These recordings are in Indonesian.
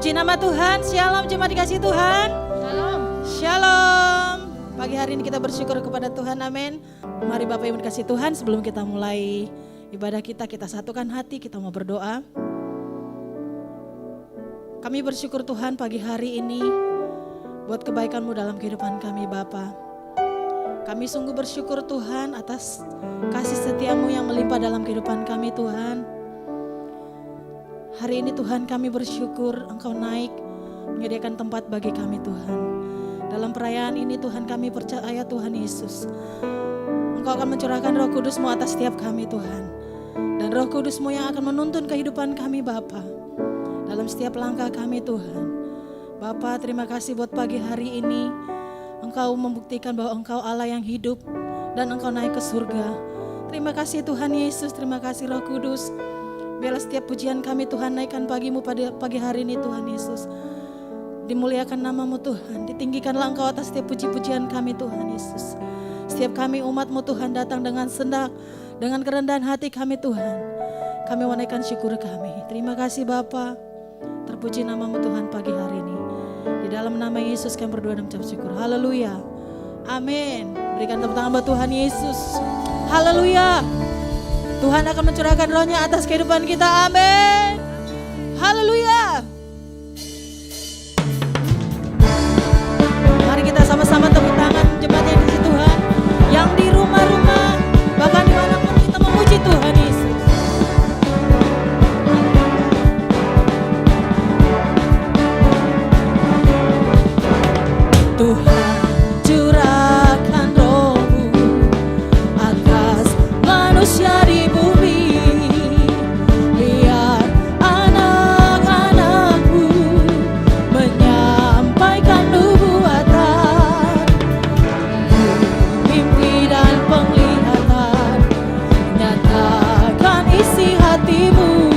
Puji nama Tuhan. Shalom jemaat dikasih Tuhan. Shalom. Shalom. Pagi hari ini kita bersyukur kepada Tuhan, amin. Mari Bapak Ibu dikasih Tuhan, sebelum kita mulai ibadah kita satukan hati, kita mau berdoa. Kami bersyukur Tuhan pagi hari ini buat kebaikan-Mu dalam kehidupan kami Bapa. Kami sungguh bersyukur Tuhan atas kasih setia-Mu yang melimpah dalam kehidupan kami Tuhan. Hari ini Tuhan kami bersyukur Engkau naik menyediakan tempat bagi kami Tuhan. Dalam perayaan ini Tuhan kami percaya Tuhan Yesus, Engkau akan mencurahkan Roh Kudus-Mu atas setiap kami Tuhan. Dan Roh Kudus-Mu yang akan menuntun kehidupan kami Bapa dalam setiap langkah kami Tuhan. Bapa, terima kasih buat pagi hari ini. Engkau membuktikan bahwa Engkau Allah yang hidup dan Engkau naik ke surga. Terima kasih Tuhan Yesus, terima kasih Roh Kudus. Biarlah setiap pujian kami Tuhan naikkan pagi-Mu pada pagi hari ini Tuhan Yesus. Dimuliakan nama-Mu Tuhan, ditinggikanlah Engkau atas setiap puji-pujian kami Tuhan Yesus. Setiap kami umat-Mu Tuhan datang dengan sendak, dengan kerendahan hati kami Tuhan. Kami menaikkan syukur kami. Terima kasih Bapa. Terpuji nama-Mu Tuhan pagi hari ini. Di dalam nama Yesus kami berdoa dan mengucap syukur. Haleluya. Amin. Berikan tepuk tangan buat Tuhan Yesus. Haleluya. Tuhan akan mencurahkan rohnya atas kehidupan kita. Amin. Haleluya. Mari kita sama-sama tepuk tangan jemaat yang di Tuhan, yang di rumah-rumah, bahkan dimanapun kita memuji Tuhan Yesus. Tuhan curahkan roh-Mu atas manusia di bumi. Biar anak-anak-Mu menyampaikan nubuatan, mimpi dan penglihatan, nyatakan isi hati-Mu.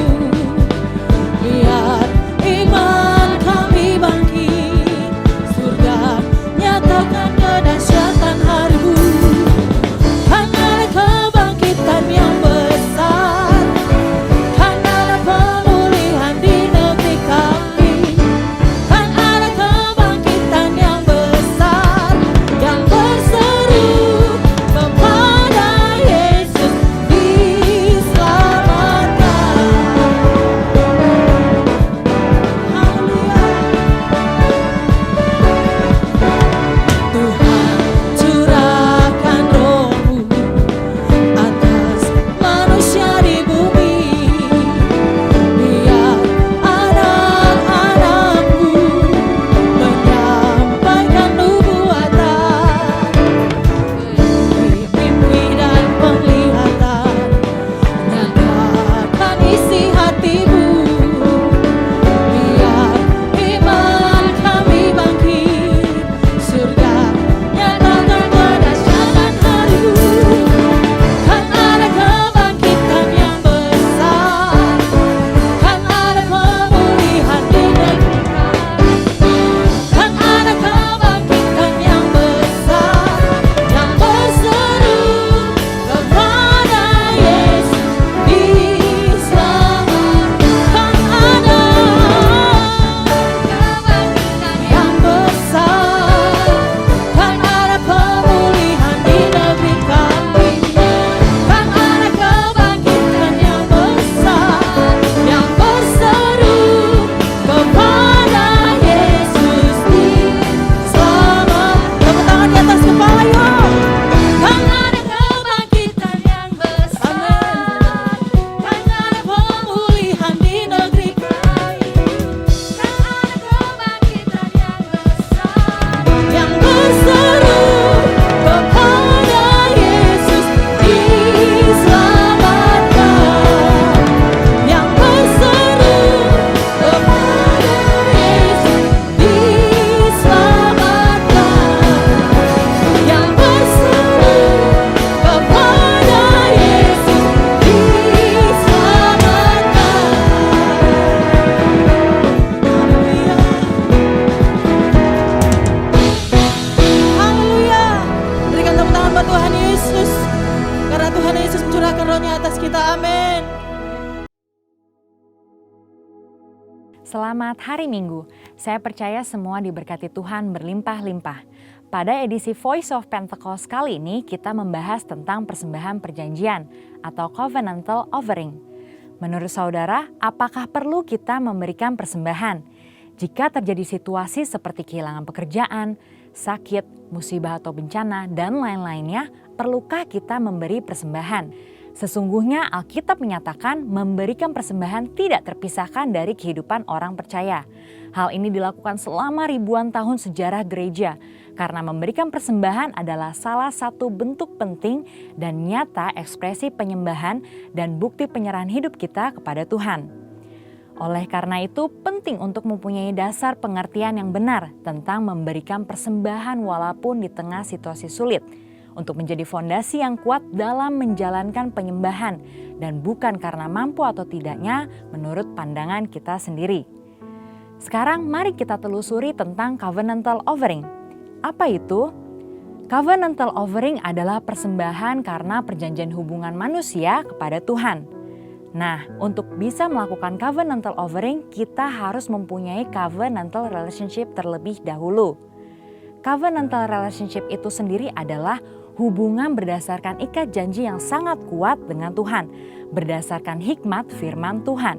Biar iman kami bangkit, surga nyatakan kedahsyatan hari-Mu. Kan ada kebangkitan yang besar, kan ada pemulihan di negeri kami. Kan ada kebangkitan yang besar, yang berseru kepada Yesus diselamatkan. Haleluya. Tuhan curahkan roh-Mu atas manusia di bumi. Biar anak-anak-Mu menyampaikan nubuatan, mimpi dan penglihatan, nyatakan isi hati-Mu. Biar iman kami bangkit, surga nyatakan kedahsyatan hari-Mu. Kan ada kebangkitan yang besar, kan ada pemulihan di negeri kami. Kan ada kebangkitan yang besar, yang berseru kepada Yesus diselamatkan. Kan ada kebangkitan yang besar, kan ada pemulihan di negeri kami. Kan ada kebangkitan yang besar, yang berseru kepada Yesus diselamatkan. Tepuk tangan di atas kepala yuk. Kan ada kebangkitan yang besar, kan ada pemulihan di negeri kami. Kan ada kebangkitan yang besar, yang berseru kepada Yesus diselamatkan. Yang berseru kepada Yesus diselamatkan. Yang berseru kepada Yesus diselamatkan. Haleluya. Berikan tepuk tangan buat Tuhan Yesus, karena Tuhan Yesus mencurahkan rohnya atas kita. Amin. Selamat hari Minggu. Saya percaya semua diberkati Tuhan berlimpah-limpah. Pada edisi Voice of Pentecost kali ini kita membahas tentang persembahan perjanjian atau covenantal offering. Menurut saudara, apakah perlu kita memberikan persembahan? Jika terjadi situasi seperti kehilangan pekerjaan, sakit, musibah atau bencana, dan lain-lainnya, perlukah kita memberi persembahan? Sesungguhnya Alkitab menyatakan memberikan persembahan tidak terpisahkan dari kehidupan orang percaya. Hal ini dilakukan selama ribuan tahun sejarah gereja, karena memberikan persembahan adalah salah satu bentuk penting dan nyata ekspresi penyembahan dan bukti penyerahan hidup kita kepada Tuhan. Oleh karena itu, penting untuk mempunyai dasar pengertian yang benar tentang memberikan persembahan walaupun di tengah situasi sulit, untuk menjadi fondasi yang kuat dalam menjalankan penyembahan dan bukan karena mampu atau tidaknya menurut pandangan kita sendiri. Sekarang mari kita telusuri tentang covenantal offering. Apa itu? Covenantal offering adalah persembahan karena perjanjian hubungan manusia kepada Tuhan. Nah, untuk bisa melakukan covenantal offering, kita harus mempunyai covenantal relationship terlebih dahulu. Covenantal relationship itu sendiri adalah hubungan berdasarkan ikat janji yang sangat kuat dengan Tuhan, berdasarkan hikmat firman Tuhan.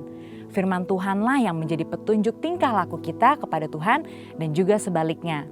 Firman Tuhanlah yang menjadi petunjuk tingkah laku kita kepada Tuhan dan juga sebaliknya.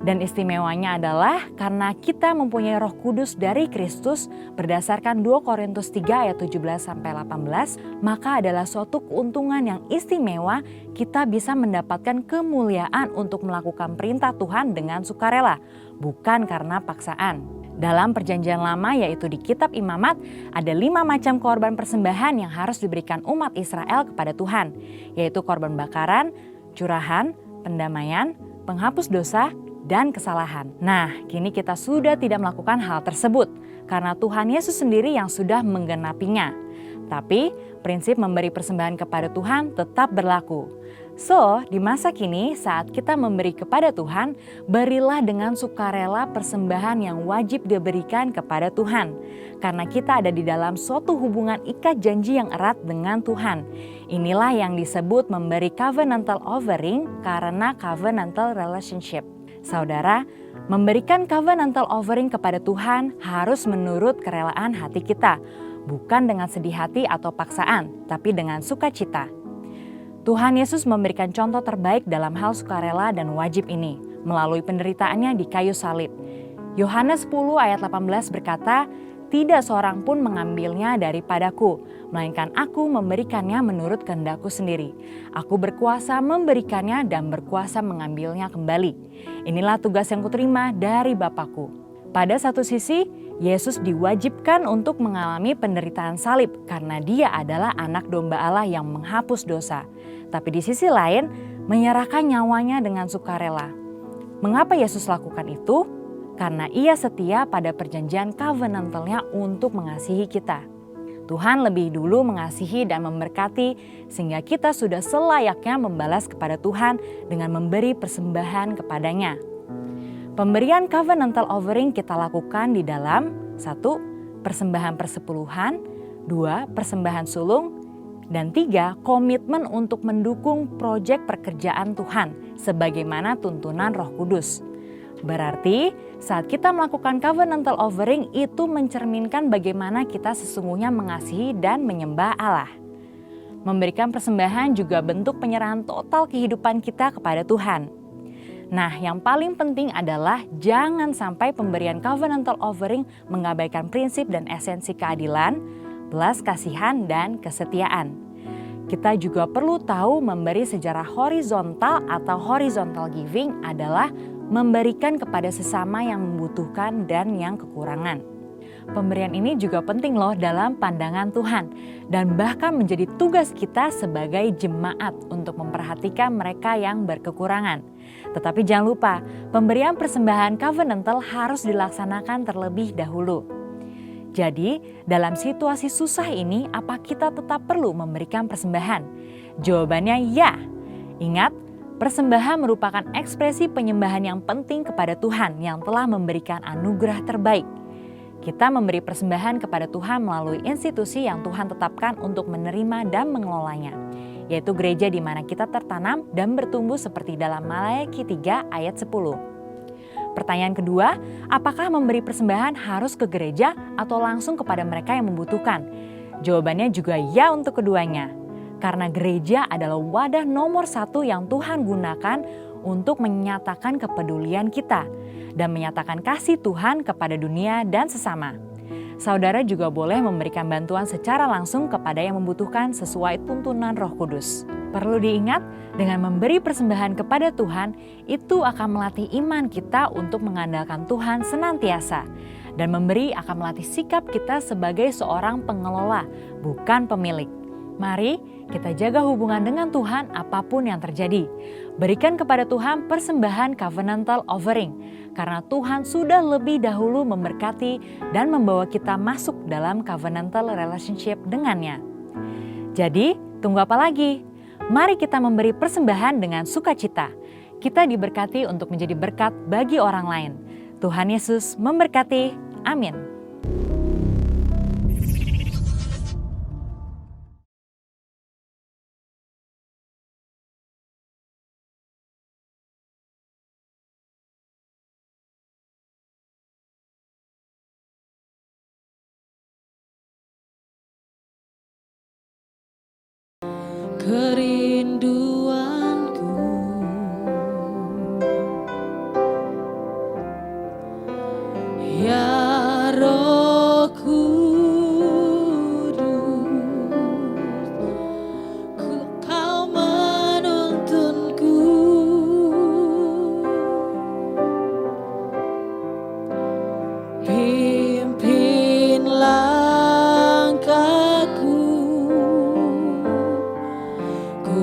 Dan istimewanya adalah karena kita mempunyai Roh Kudus dari Kristus berdasarkan 2 Korintus 3 ayat 17-18, maka adalah suatu keuntungan yang istimewa kita bisa mendapatkan kemuliaan untuk melakukan perintah Tuhan dengan sukarela, bukan karena paksaan. Dalam perjanjian lama yaitu di kitab Imamat ada 5 macam korban persembahan yang harus diberikan umat Israel kepada Tuhan, yaitu korban bakaran, curahan, pendamaian, penghapus dosa, dan kesalahan. Nah, kini kita sudah tidak melakukan hal tersebut karena Tuhan Yesus sendiri yang sudah menggenapinya. Tapi prinsip memberi persembahan kepada Tuhan tetap berlaku. So, di masa kini saat kita memberi kepada Tuhan, berilah dengan sukarela persembahan yang wajib diberikan kepada Tuhan. Karena kita ada di dalam suatu hubungan ikat janji yang erat dengan Tuhan. Inilah yang disebut memberi covenantal offering karena covenantal relationship. Saudara, memberikan covenantal offering kepada Tuhan harus menurut kerelaan hati kita. Bukan dengan sedih hati atau paksaan, tapi dengan sukacita. Tuhan Yesus memberikan contoh terbaik dalam hal sukarela dan wajib ini melalui penderitaannya di kayu salib. Yohanes 10 ayat 18 berkata, "Tidak seorang pun mengambilnya daripadaku, melainkan aku memberikannya menurut kehendakku sendiri. Aku berkuasa memberikannya dan berkuasa mengambilnya kembali. Inilah tugas yang kuterima dari Bapakku." Pada satu sisi, Yesus diwajibkan untuk mengalami penderitaan salib karena dia adalah anak domba Allah yang menghapus dosa. Tapi di sisi lain, menyerahkan nyawanya dengan sukarela. Mengapa Yesus lakukan itu? Karena ia setia pada perjanjian covenantalnya untuk mengasihi kita. Tuhan lebih dulu mengasihi dan memberkati sehingga kita sudah selayaknya membalas kepada Tuhan dengan memberi persembahan kepadanya. Pemberian covenantal offering kita lakukan di dalam 1. Persembahan persepuluhan, 2. Persembahan sulung, dan 3. Komitmen untuk mendukung proyek pekerjaan Tuhan sebagaimana tuntunan Roh Kudus. Berarti saat kita melakukan covenantal offering itu mencerminkan bagaimana kita sesungguhnya mengasihi dan menyembah Allah. Memberikan persembahan juga bentuk penyerahan total kehidupan kita kepada Tuhan. Nah, yang paling penting adalah jangan sampai pemberian covenantal offering mengabaikan prinsip dan esensi keadilan, belas kasihan, dan kesetiaan. Kita juga perlu tahu memberi secara horizontal atau horizontal giving adalah memberikan kepada sesama yang membutuhkan dan yang kekurangan. Pemberian ini juga penting loh dalam pandangan Tuhan dan bahkan menjadi tugas kita sebagai jemaat untuk memperhatikan mereka yang berkekurangan. Tetapi jangan lupa, pemberian persembahan covenantal harus dilaksanakan terlebih dahulu. Jadi, dalam situasi susah ini, apa kita tetap perlu memberikan persembahan? Jawabannya ya. Ingat, persembahan merupakan ekspresi penyembahan yang penting kepada Tuhan yang telah memberikan anugerah terbaik. Kita memberi persembahan kepada Tuhan melalui institusi yang Tuhan tetapkan untuk menerima dan mengelolanya, yaitu gereja di mana kita tertanam dan bertumbuh seperti dalam Malayaki 3 ayat 10. Pertanyaan kedua, apakah memberi persembahan harus ke gereja atau langsung kepada mereka yang membutuhkan? Jawabannya juga ya untuk keduanya. Karena gereja adalah wadah nomor 1 yang Tuhan gunakan untuk menyatakan kepedulian kita dan menyatakan kasih Tuhan kepada dunia dan sesama. Saudara juga boleh memberikan bantuan secara langsung kepada yang membutuhkan sesuai tuntunan Roh Kudus. Perlu diingat, dengan memberi persembahan kepada Tuhan, itu akan melatih iman kita untuk mengandalkan Tuhan senantiasa. Dan memberi akan melatih sikap kita sebagai seorang pengelola, bukan pemilik. Mari kita jaga hubungan dengan Tuhan apapun yang terjadi. Berikan kepada Tuhan persembahan covenantal offering, karena Tuhan sudah lebih dahulu memberkati dan membawa kita masuk dalam covenantal relationship dengannya. Jadi, tunggu apa lagi? Mari kita memberi persembahan dengan sukacita. Kita diberkati untuk menjadi berkat bagi orang lain. Tuhan Yesus memberkati. Amin. Kerinduanku ya Roh Kudus, Kau menuntunku, pimpin langkahku, ku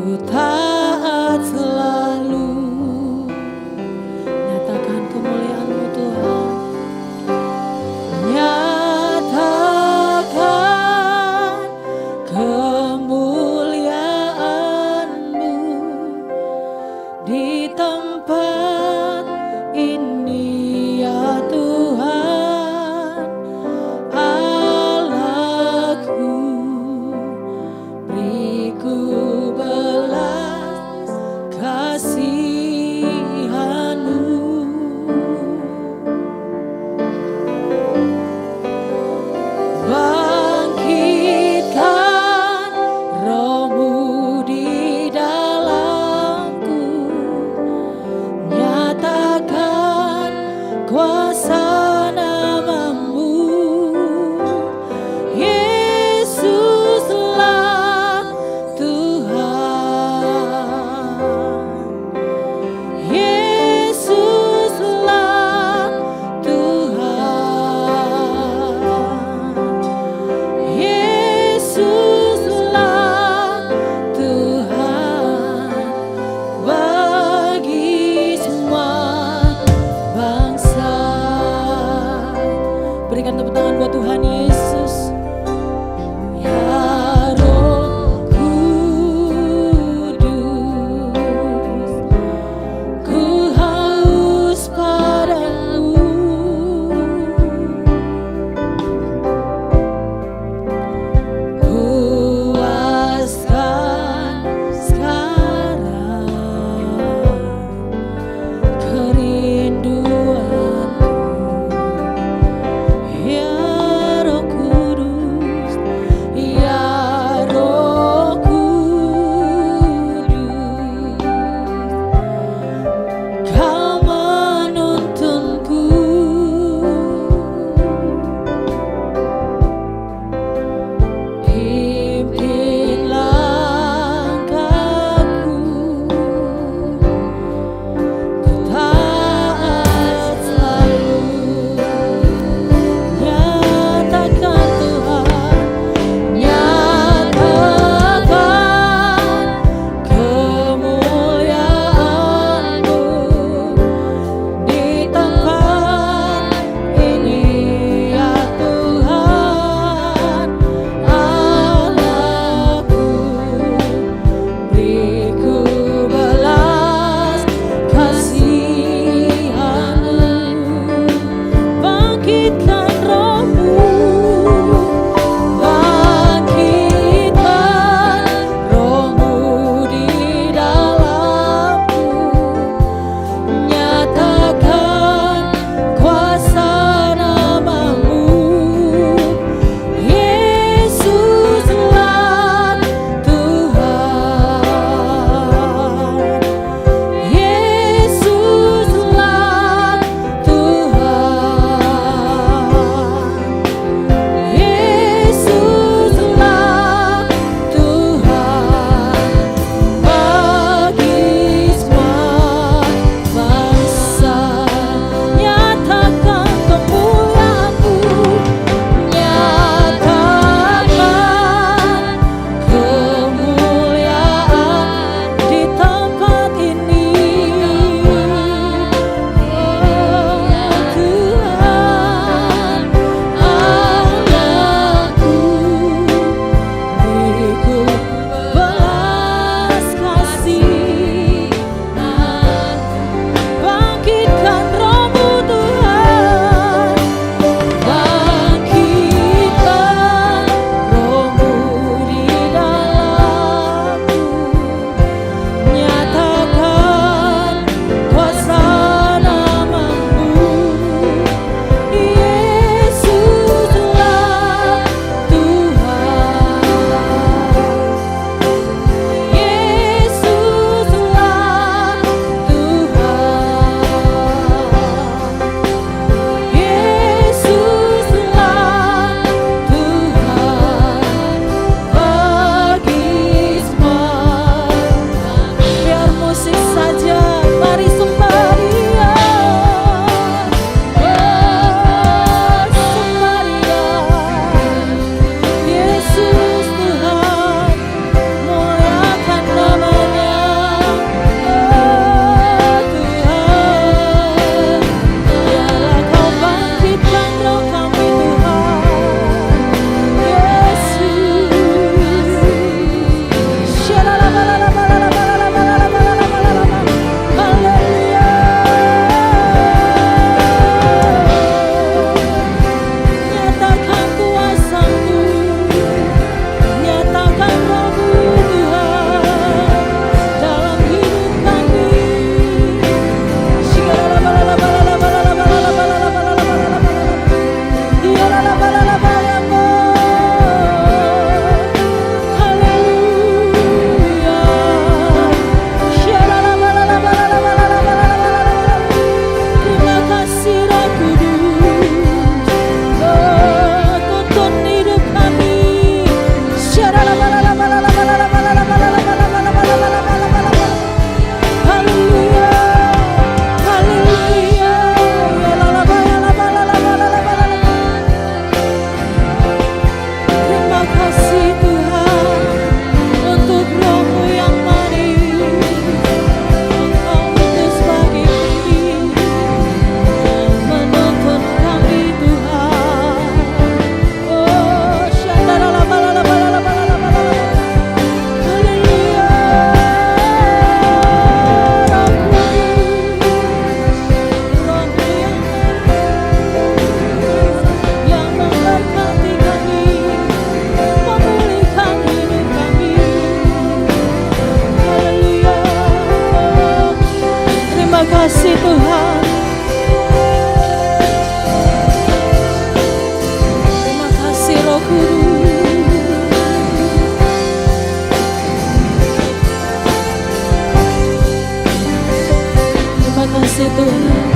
Terima kasih Tuhan.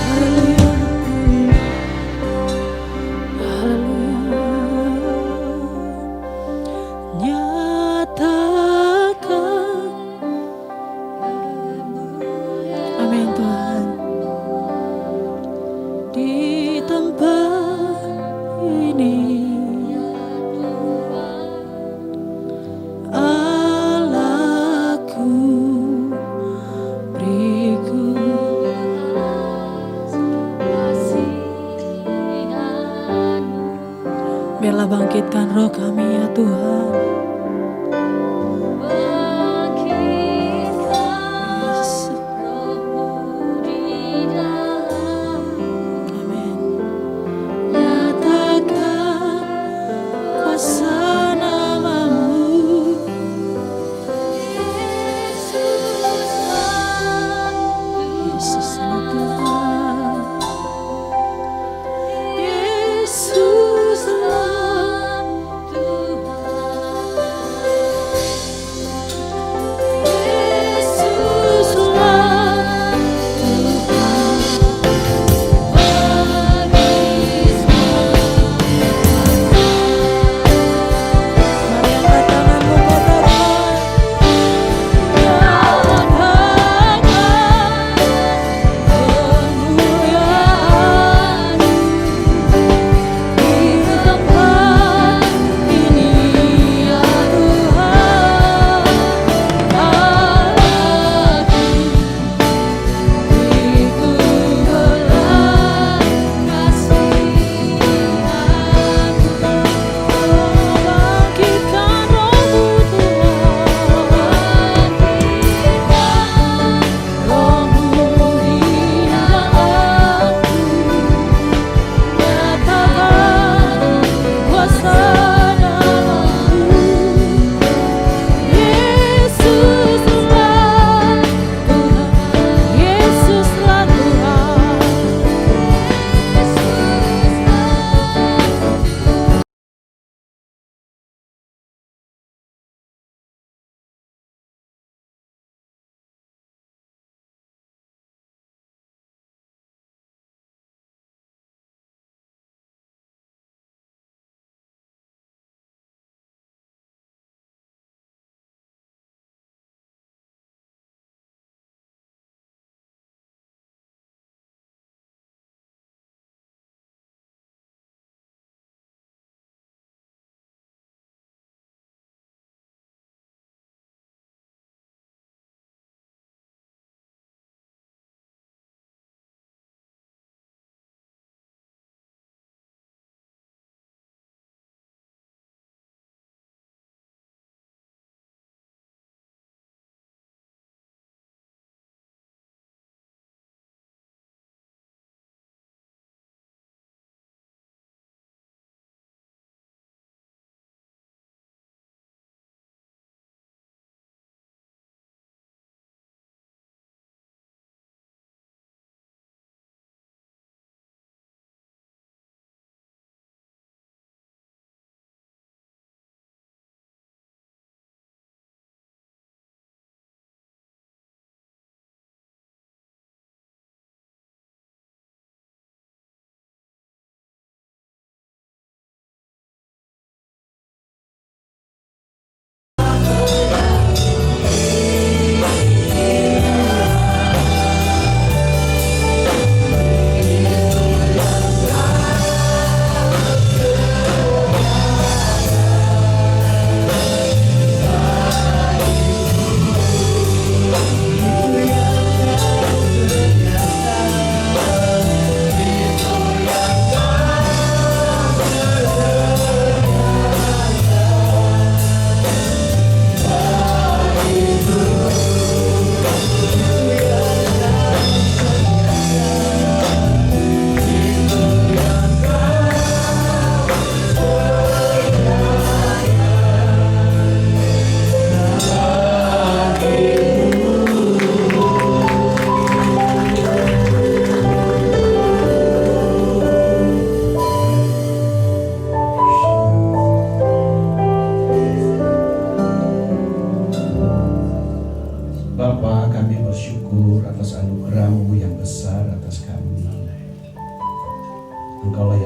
Haleluya. Haleluya. Nyatakan. Amin Tuhan. Di tempat ini Allahku beriku biarlah bangkitkan roh kami ya Tuhan. Amin. Nyatakan kuasa namamu, Yesuslah Tuhan. Yesuslah Tuhan.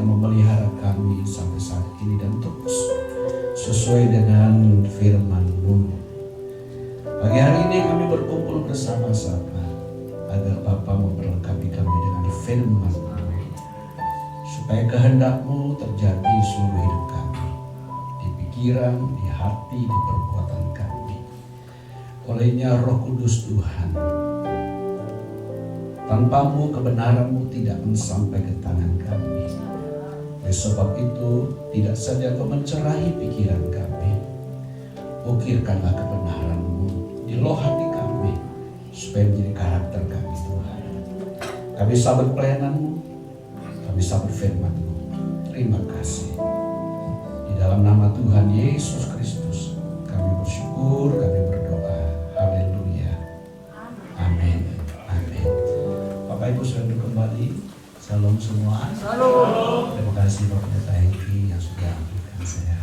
yang memelihara kami sampai saat ini dan terus sesuai dengan firman-Mu. Pagi hari ini kami berkumpul bersama-sama agar Bapa memperlengkapi kami dengan firman-Mu, supaya kehendak-Mu terjadi di seluruh hidup kami, di pikiran, di hati, di perbuatan kami. Olehnya Roh Kudus Tuhan, tanpa-Mu kebenaran-Mu tidak sampai ke tangan kami. Oleh sebab itu, tidak saja Kau mencerahi pikiran kami, ukirkanlah kebenaran-Mu di loh hati kami, supaya menjadi karakter kami Tuhan. Kami sahabat pelayanan-Mu, kami sahabat firman-Mu. Terima kasih. Di dalam nama Tuhan Yesus Kristus, kami bersyukur, kami berdoa. Haleluya. Amin. Amin. Bapak Ibu sudah kembali. Salam semua. Salam. Terima kasih Bapak Pendeta Hengki yang sudah memberikan saya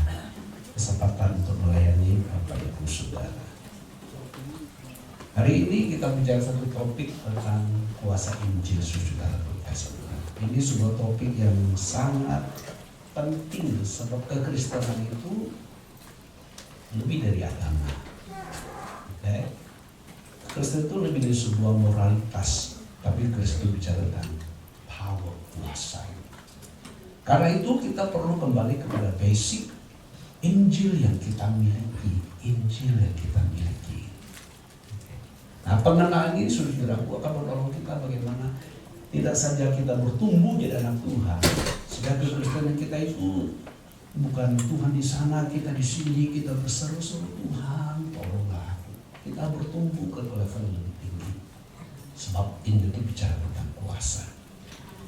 kesempatan untuk melayani Bapak Ibu Saudara. Hari ini kita bicara satu topik tentang kuasa Injil, Saudara. Ini sebuah topik yang sangat penting, sebab kekristenan itu lebih dari agama. Okay? Kristen itu lebih dari sebuah moralitas, tapi Kristen bicara tentang power, kuasa. Karena itu kita perlu kembali kepada basic Injil yang kita miliki, Injil yang kita miliki. Nah, pengenalan ini saudaraku akan menolong kita bagaimana tidak saja kita bertumbuh jadi anak Tuhan, sehingga kekristenan kita itu bukan Tuhan di sana, kita di sini, kita berseru-seru Tuhan, tolonglah. Kita bertumbuh ke level yang lebih tinggi, sebab Injil itu bicara tentang kuasa.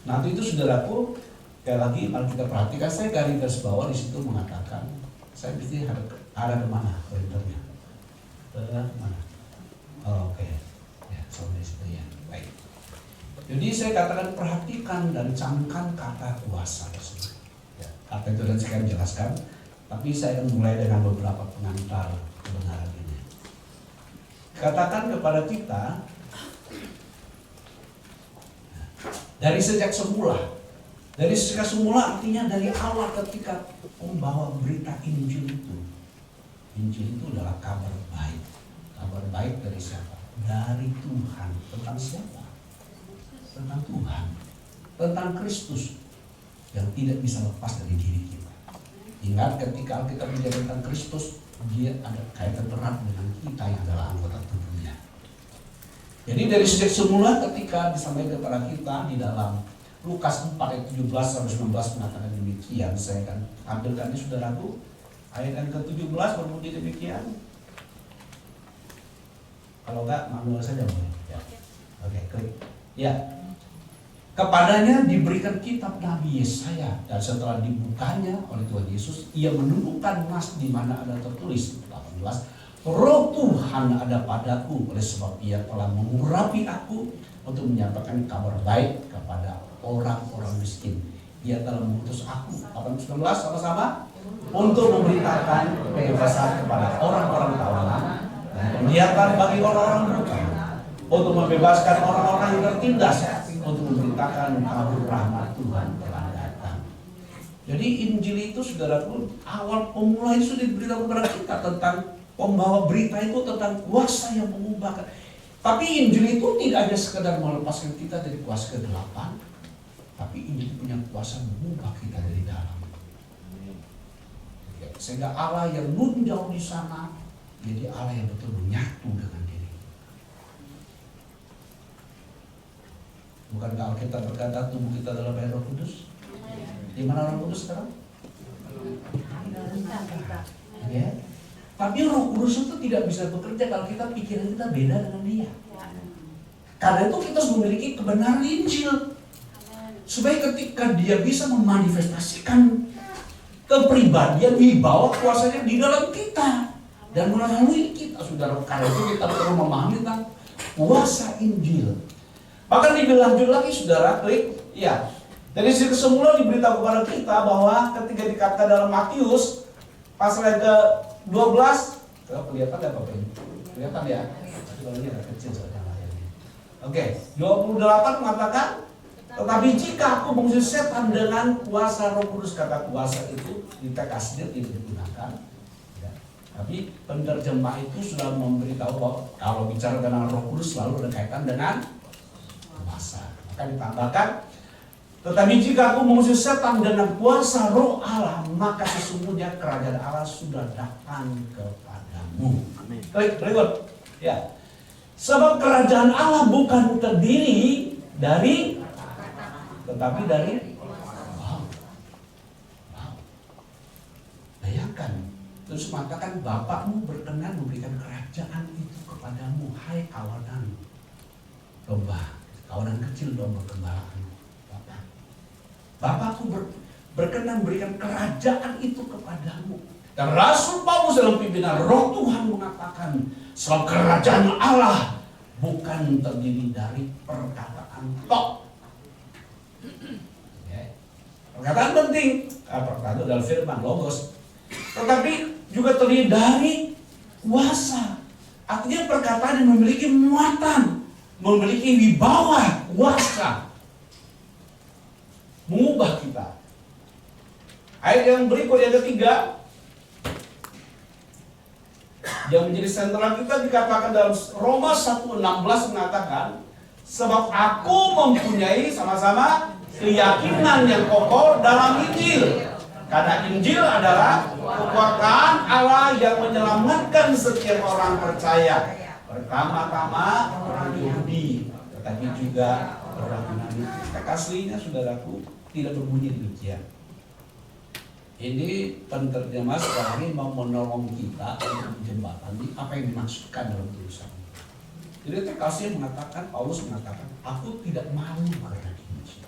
Nah, itu saudaraku, sekali lagi mari kita perhatikan, saya garis bawah di situ mengatakan, saya mesti ada kemana pointernya? Kemana? Oh, oke. Ya, sampai situ ya. Baik. Jadi saya katakan perhatikan dan camkan kata kuasa tersebut. Ya, kata itu dan saya akan jelaskan, tapi saya akan mulai dengan beberapa pengantar kebenaran ini. Katakan kepada kita, dari sejak semula. Dari sejak semula artinya dari awal ketika membawa berita Injil itu. Injil itu adalah kabar baik. Kabar baik dari siapa? Dari Tuhan. Tentang siapa? Tentang Tuhan. Tentang Kristus yang tidak bisa lepas dari diri kita. Ingat ketika kita bicara tentang Kristus, dia ada kaitan erat dengan kita yang adalah anggota tubuhnya. Jadi dari sejak semula ketika disampaikan kepada kita di dalam Lukas 4 ayat 17-19 mengatakan demikian. Saya akan ambilkan ini saudaraku. Ayat yang ke-17 berbunyi demikian. Kalau enggak, manual saja boleh. Ya. Oke, klik. Ya. Kepadanya diberikan kitab Nabi Yesaya, dan setelah dibukanya oleh Tuhan Yesus, ia menemukan nas di mana ada tertulis 18, Roh Tuhan ada padaku, oleh sebab ia telah mengurapi aku untuk menyampaikan kabar baik kepada orang-orang miskin. Ia telah mengutus aku, 18 sama-sama, untuk memberitakan kebebasan kepada orang-orang tawanan dan penglihatan bagi orang-orang buta, untuk membebaskan orang-orang yang tertindas, untuk memberitakan kabar rahmat Tuhan telah datang. Jadi Injil itu saudaraku, awal pemula itu sudah diberitakan kepada kita tentang pembawa berita itu tentang kuasa yang mengubahkan. Tapi Injil itu tidak hanya sekedar melepaskan kita dari kuasa kegelapan, tapi Injil punya kuasa mengubah kita dari dalam. Sehingga Allah yang nun jauh di sana jadi Allah yang betul menyatu dengan diri. Bukankah Alkitab berkata tubuh kita adalah baik Roh Kudus? Di mana Roh Kudus sekarang? Ya. Tapi Roh Kudus itu tidak bisa bekerja kalau kita pikiran kita beda dengan Dia. Karena itu kita harus memiliki kebenaran Injil, supaya ketika Dia bisa memanifestasikan kepribadian, dibawa kuasanya di dalam kita dan melalui kita, saudara. Karena itu kita perlu memahami tentang kuasa Injil. Bahkan dilanjut lagi, saudara, klik, ya. Dari sisi semula diberitahu kepada kita bahwa ketika dikatakan dalam Matius pasal ke-12, kelihatan nggak Bapak ini? Kelihatan ya? Kalau ini agak kecil soalnya layarnya. Oke, 28 mengatakan Tetapi jika aku mengusir setan dengan kuasa Roh Kudus, kata kuasa itu di teks asli tidak digunakan. Ya. Tapi penerjemah itu sudah memberitahu bahwa kalau bicara dengan Roh Kudus selalu ada kaitan dengan kuasa. Maka ditambahkan, tetapi jika aku mengusir setan dengan kuasa Roh Allah, maka sesungguhnya kerajaan Allah sudah datang kepadamu. Klik berikut. Ya. Sebab kerajaan Allah bukan terdiri dari, tetapi dari wow. Bayangkan, terus mengatakan Bapakmu berkenan memberikan kerajaan itu kepadamu, hai kawanan domba, kawanan kecil domba gembalaan. Bapakku berkenan memberikan kerajaan itu kepadamu. Dan Rasul Paulus dalam pimpinan Roh Tuhan mengatakan, sebab kerajaan Allah bukan terdiri dari perkataan tok. Ya. Perkataan penting, perkataan itu adalah firman, logos. Tetapi juga terdiri dari kuasa. Artinya perkataan yang memiliki muatan, memiliki wibawa, kuasa. Mengubah kita. Ayat yang berikut yang ketiga, yang menjadi sentral kita dikatakan dalam Roma 1:16 mengatakan, sebab aku mempunyai sama-sama keyakinan yang kokoh dalam Injil. Karena Injil adalah kekuatan Allah yang menyelamatkan setiap orang percaya. Pertama-tama orang Yahudi, tetapi juga orang Yunani. Teks aslinya saudaraku tidak berbunyi demikian. Ini penerjemah sekarang ini mau menolong kita untuk menjembatani apa yang dimaksudkan dalam tulisan. Jadi teks asli mengatakan, Paulus mengatakan, aku tidak malu karena Injil.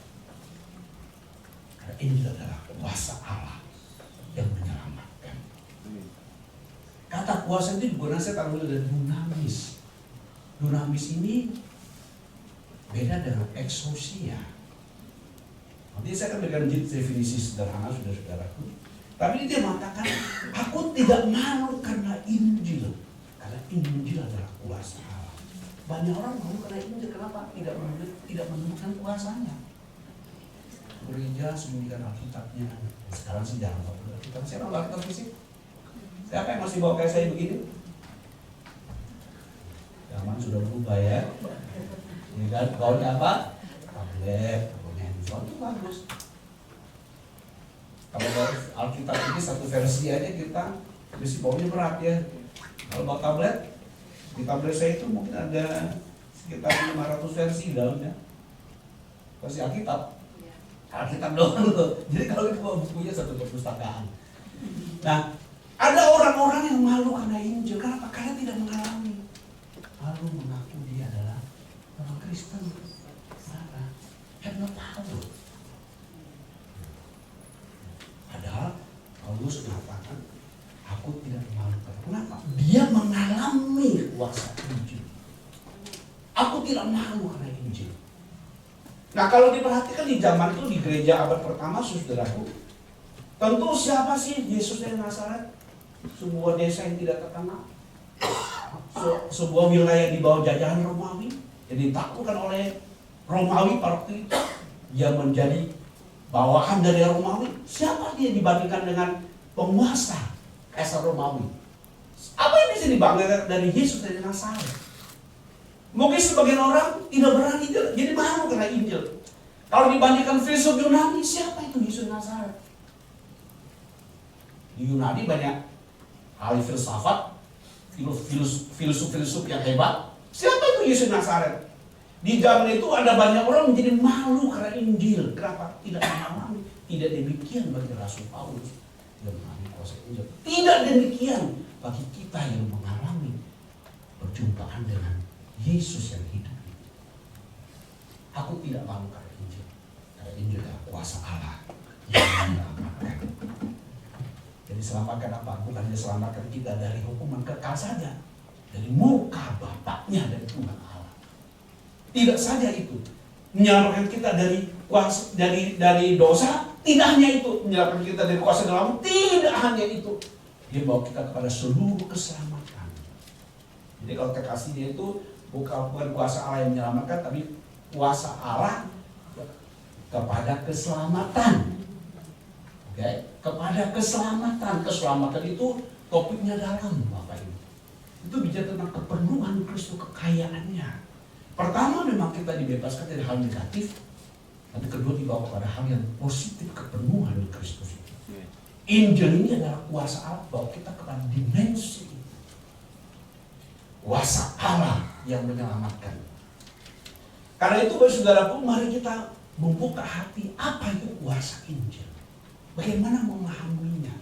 Karena Injil adalah kuasa Allah yang menyelamatkan. Kata kuasa itu digunakan saya taruh dari dunamis. Dunamis ini beda dengan exousia. Nanti saya akan berikan definisi sederhana saudara-saudaraku. Tapi dia mengatakan, aku tidak malu karena Injil. Karena Injil adalah kuasa Allah. Banyak orang malu karena Injil. Kenapa? Tidak menemukan kuasanya. Gereja sembunyikan Alkitabnya. Sekarang sih jarang bawa Alkitab. Siapa bawa Alkitab fisik? Siapa yang masih bawa kayak saya begini? Zaman sudah berubah ya. Ini kan bawanya apa? Tablet, handphone itu bagus. Kalau Alkitab ini satu versi aja kita besi bawahnya berat ya. Kalau bawa tablet, di tablet saya itu mungkin ada sekitar 500 versi di dalamnya. Versi Alkitab. Alkitab doang tuh. Jadi kalau itu bawa bukunya satu perpustakaan. Nah, ada orang-orang yang malu karena Injil. Kenapa? Karena tidak mengalami. Lalu mengaku dia adalah orang Kristen. Salah. Karena tahu. Padahal Paulus mengatakan, aku tidak malu. Kenapa? Dia mengalami kuasa Injil. Aku tidak malu karena Injil. Nah kalau diperhatikan di zaman itu di gereja abad pertama saudaraku, tentu siapa sih Yesus dari Nazaret? Sebuah desa yang tidak terkenal, sebuah wilayah di bawah jajahan Romawi, yang ditaklukkan oleh Romawi pada waktu itu, yang menjadi bawahan dari Romawi. Siapa dia dibandingkan dengan penguasa Kaisar Romawi? Apa yang bisa dibanggakan dari Yesus dari Nazaret? Mungkin sebagian orang tidak berani, jadi malu karena Injil. Kalau dibandingkan filsuf Yunani, siapa itu Yesus Nazaret? Di Yunani banyak ahli filsafat, filsuf-filsuf yang hebat. Siapa itu Yesus Nazaret? Di zaman itu ada banyak orang menjadi malu karena Injil. Kenapa? Tidak mengalami. Tidak demikian bagi Rasul Paulus. Tidak mengalami kuasa Injil. Tidak demikian bagi kita yang mengalami perjumpaan dengan Yesus yang hidup. Aku tidak malu karena Injil. Karena Injil adalah kuasa Allah yang menyelamatkan. Jadi selamatkan apa? Bukan hanya selamatkan kita dari hukuman kekal saja, dari murka Bapaknya, dari Tuhan Allah. Tidak saja itu, menyelamatkan kita dari kuasa, dari dosa. Tidak hanya itu, menyelamatkan kita dari kuasa dalam. Tidak hanya itu, dia bawa kita kepada seluruh keselamatan. Jadi kalau kekasihnya itu bukan kuasa Allah yang menyelamatkan, tapi kuasa Allah kepada keselamatan. Oke, kepada keselamatan. Keselamatan itu topiknya dalam, Bapak Ibu. Itu bicara tentang kepenuhan Kristus, kekayaannya. Pertama memang kita dibebaskan dari hal negatif, tapi kedua dibawa kepada hal yang positif, kepenuhan Kristus itu. Injil ini adalah kuasa Allah bawa kita kepada dimensi kuasa Allah yang menyelamatkan. Karena itu, saudaraku, mari kita membuka hati apa itu kuasa Injil. Bagaimana memahaminya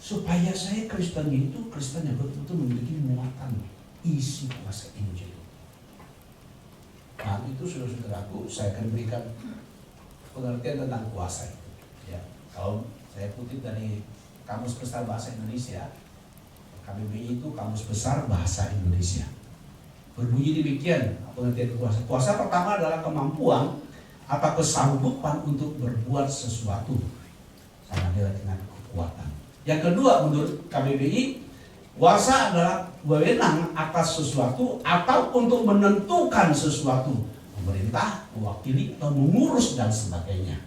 supaya saya Kristen itu Kristen yang betul-betul memiliki muatan isi kuasa Injil. Nah, itu saudara-saudaraku, saya akan berikan pengertian tentang kuasa itu. Ya, kalau saya kutip dari Kamus Besar Bahasa Indonesia, KBBI itu Kamus Besar Bahasa Indonesia. Berbunyi demikian pengertian kuasa. Kuasa pertama adalah kemampuan atau kesanggupan untuk berbuat sesuatu. Sama dengan kekuatan. Yang kedua, menurut KBBI, kuasa adalah wewenang atas sesuatu atau untuk menentukan sesuatu, memerintah, mewakili, atau mengurus dan sebagainya.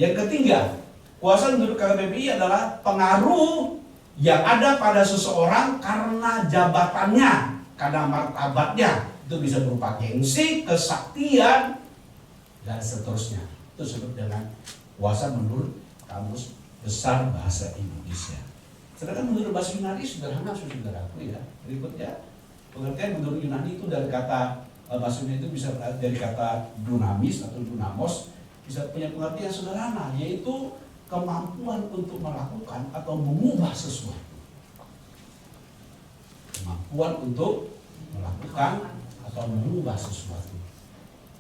Yang ketiga, kuasa menurut KBBI adalah pengaruh yang ada pada seseorang karena jabatannya, karena martabatnya. Itu bisa berupa gengsi, kesaktian, dan seterusnya. Itu disebut dengan kuasa menurut Kamus Besar Bahasa Indonesia. Sedangkan menurut bahasa Yunani sederhana, saudaraku ya. Berikutnya, pengertian menurut Yunani itu dari kata bahasa Yunani itu bisa dari kata dunamis atau dunamos, bisa punya pengertian sederhana, yaitu kemampuan untuk melakukan atau mengubah sesuatu. Kemampuan untuk melakukan atau mengubah sesuatu.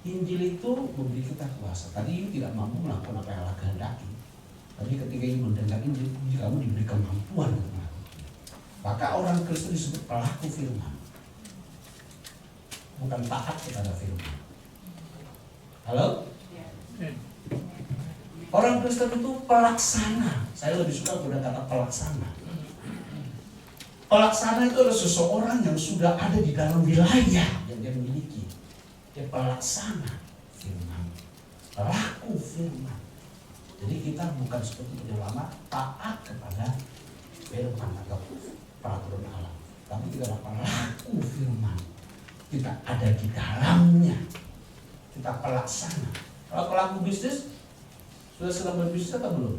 Injil itu memberi kita kuasa. Tadi tidak mampu melakukan apa yang Allah kehendaki. Tapi ketika ini mendengar Injil, kamu diberi kemampuan untuk melakukan. Maka orang Kristen disebut pelaku firman, bukan taat kepada firman. Halo? Orang Kristen itu pelaksana. Saya lebih suka pada kata pelaksana. Pelaksana itu adalah seseorang yang sudah ada di dalam wilayah yang dia miliki. Dia pelaksana firman, pelaku firman. Jadi kita bukan seperti penyelamat taat kepada firman atau peraturan Allah, tapi kita adalah pelaku firman. Kita ada di dalamnya. Kita pelaksana. Kalau pelaku bisnis, sudah sedang berbisnis atau belum?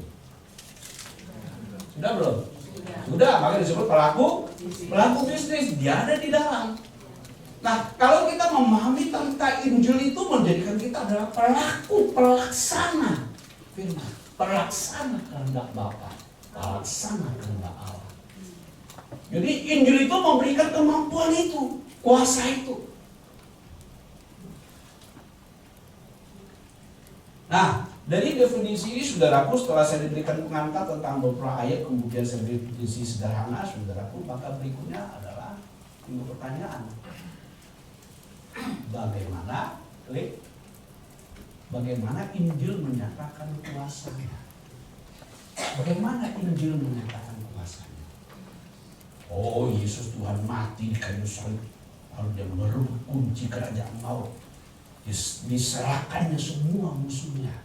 Sudah belum? Sudah, makanya disebut pelaku bisnis. Dia ada di dalam. Nah, kalau kita memahami tentang Injil itu menjadikan kita adalah pelaku, pelaksana firman, pelaksana kehendak Bapa, pelaksana kehendak Allah. Jadi Injil itu memberikan kemampuan itu, kuasa itu. Nah, dari definisi ini, saudaraku, setelah saya diberikan pengantar tentang beberapa ayat, kemudian saya beri definisi sederhana, saudaraku, maka berikutnya adalah pertanyaan. Bagaimana Injil menyatakan kuasanya? Bagaimana Injil menyatakan kuasanya? Oh, Yesus Tuhan mati di kayu salib, lalu dia merebut kunci kerajaan maut, diserahkannya semua musuhnya.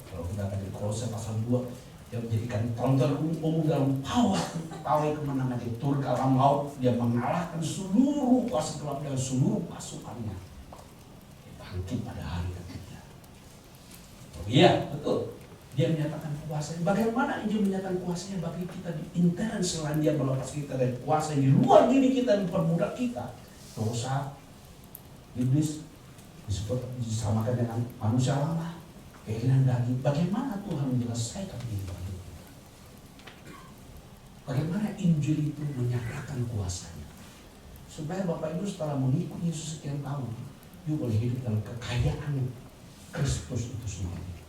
Kalau kita akan di Kolose pasal 2, dia menjadikan tonton umum dalam pawai kemenangan, dia turun ke alam maut, dia mengalahkan seluruh kuasa gelap dan seluruh pasukannya. Dia bangkit pada hari ketiga. Oh iya, betul. Dia menyatakan kuasanya. Bagaimana Injil menyatakan kuasanya bagi kita di intern selain dia melepas kita dari kuasa yang di luar diri kita dan mempermudah kita? Dosa, iblis, disamakan dengan manusia lama, keinginan daging. Bagaimana Tuhan menyelesaikan ini? Bagaimana Injil itu menyatakan kuasanya? Supaya Bapak Ibu setelah mengikuti Yesus sekian tahun, you boleh hidup dalam kekayaan Kristus itu sendiri.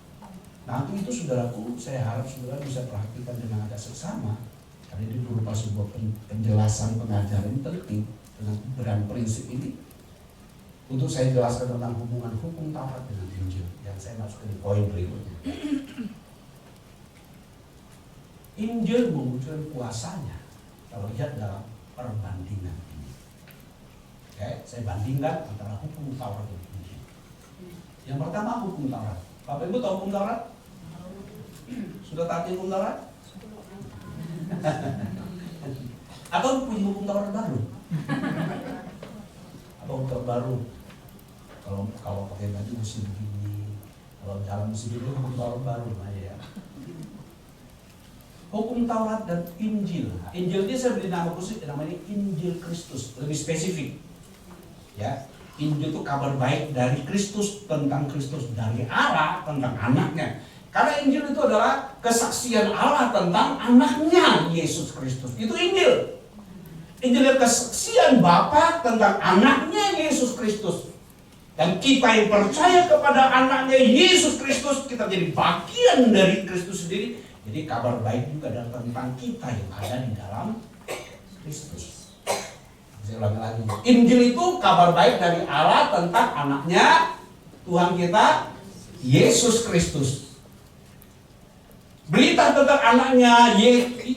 Nah, itu saudaraku, saya harap saudara bisa perhatikan dengan agak seksama. Karena ini berupa sebuah penjelasan pengajaran penting dengan prinsip ini. Untuk saya jelaskan tentang hubungan hukum Taurat dengan Injil yang saya masuk ke poin berikutnya. Injil memunculkan kuasanya kalau lihat dalam perbandingan ini. Oke, saya bandingkan antara hukum Taurat dan Injil. Yang pertama, hukum Taurat. Bapak Ibu tahu hukum Taurat? Sudah taati hukum Taurat? Atau punya hukum Taurat baru? Apa hukum Taurat baru? Kalau pakai baju mesti begini, kalau jalan mesti begini, hukum Taurat baru aja ya. Hukum Taurat dan Injil. Injil ini saya beri nama khusus, namanya Injil Kristus, lebih spesifik. Ya, Injil itu kabar baik dari Kristus, tentang Kristus, dari Allah tentang anaknya. Karena Injil itu adalah kesaksian Allah tentang anaknya Yesus Kristus. Itu Injil. Injil adalah kesaksian Bapa tentang anaknya Yesus Kristus. Dan kita yang percaya kepada anaknya Yesus Kristus, kita jadi bagian dari Kristus sendiri. Jadi kabar baik juga adalah tentang kita yang ada di dalam Kristus. Saya ulangi lagi. Injil itu kabar baik dari Allah tentang anaknya Tuhan kita Yesus Kristus. Berita tentang anaknya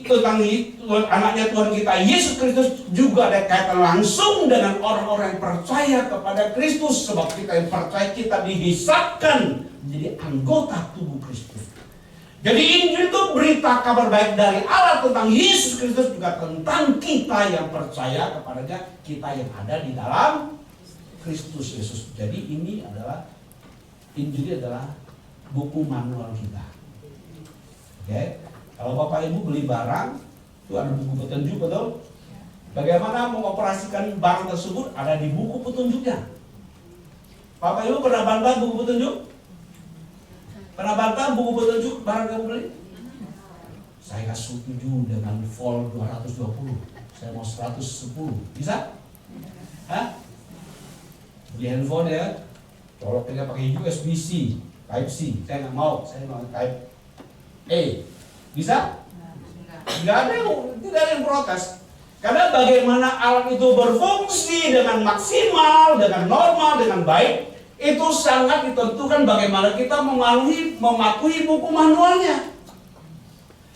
Tuhan kita Yesus Kristus juga ada kaitan langsung dengan orang-orang yang percaya kepada Kristus. Sebab kita yang percaya, kita dihisapkan menjadi anggota tubuh Kristus. Jadi Injil itu berita kabar baik dari Allah tentang Yesus Kristus, juga tentang kita yang percaya kepadanya, kita yang ada di dalam Kristus Yesus. Jadi ini adalah Injil adalah buku manual kita. Oke, kalau Bapak Ibu beli barang, itu ada buku petunjuk, betul? Bagaimana mengoperasikan barang tersebut ada di buku petunjuknya. Bapak Ibu pernah bantah buku petunjuk? Pernah bantah buku petunjuk barang kamu beli? Saya nggak setuju dengan volt 220, saya mau 110, bisa? Hah? Beli handphone ya, colokannya pakai USB-C, Type-C, saya nggak mau, saya mau Type A, bisa? Nggak ada yang protes. Karena bagaimana alat itu berfungsi dengan maksimal, dengan normal, dengan baik, itu sangat ditentukan bagaimana kita mematuhi buku manualnya.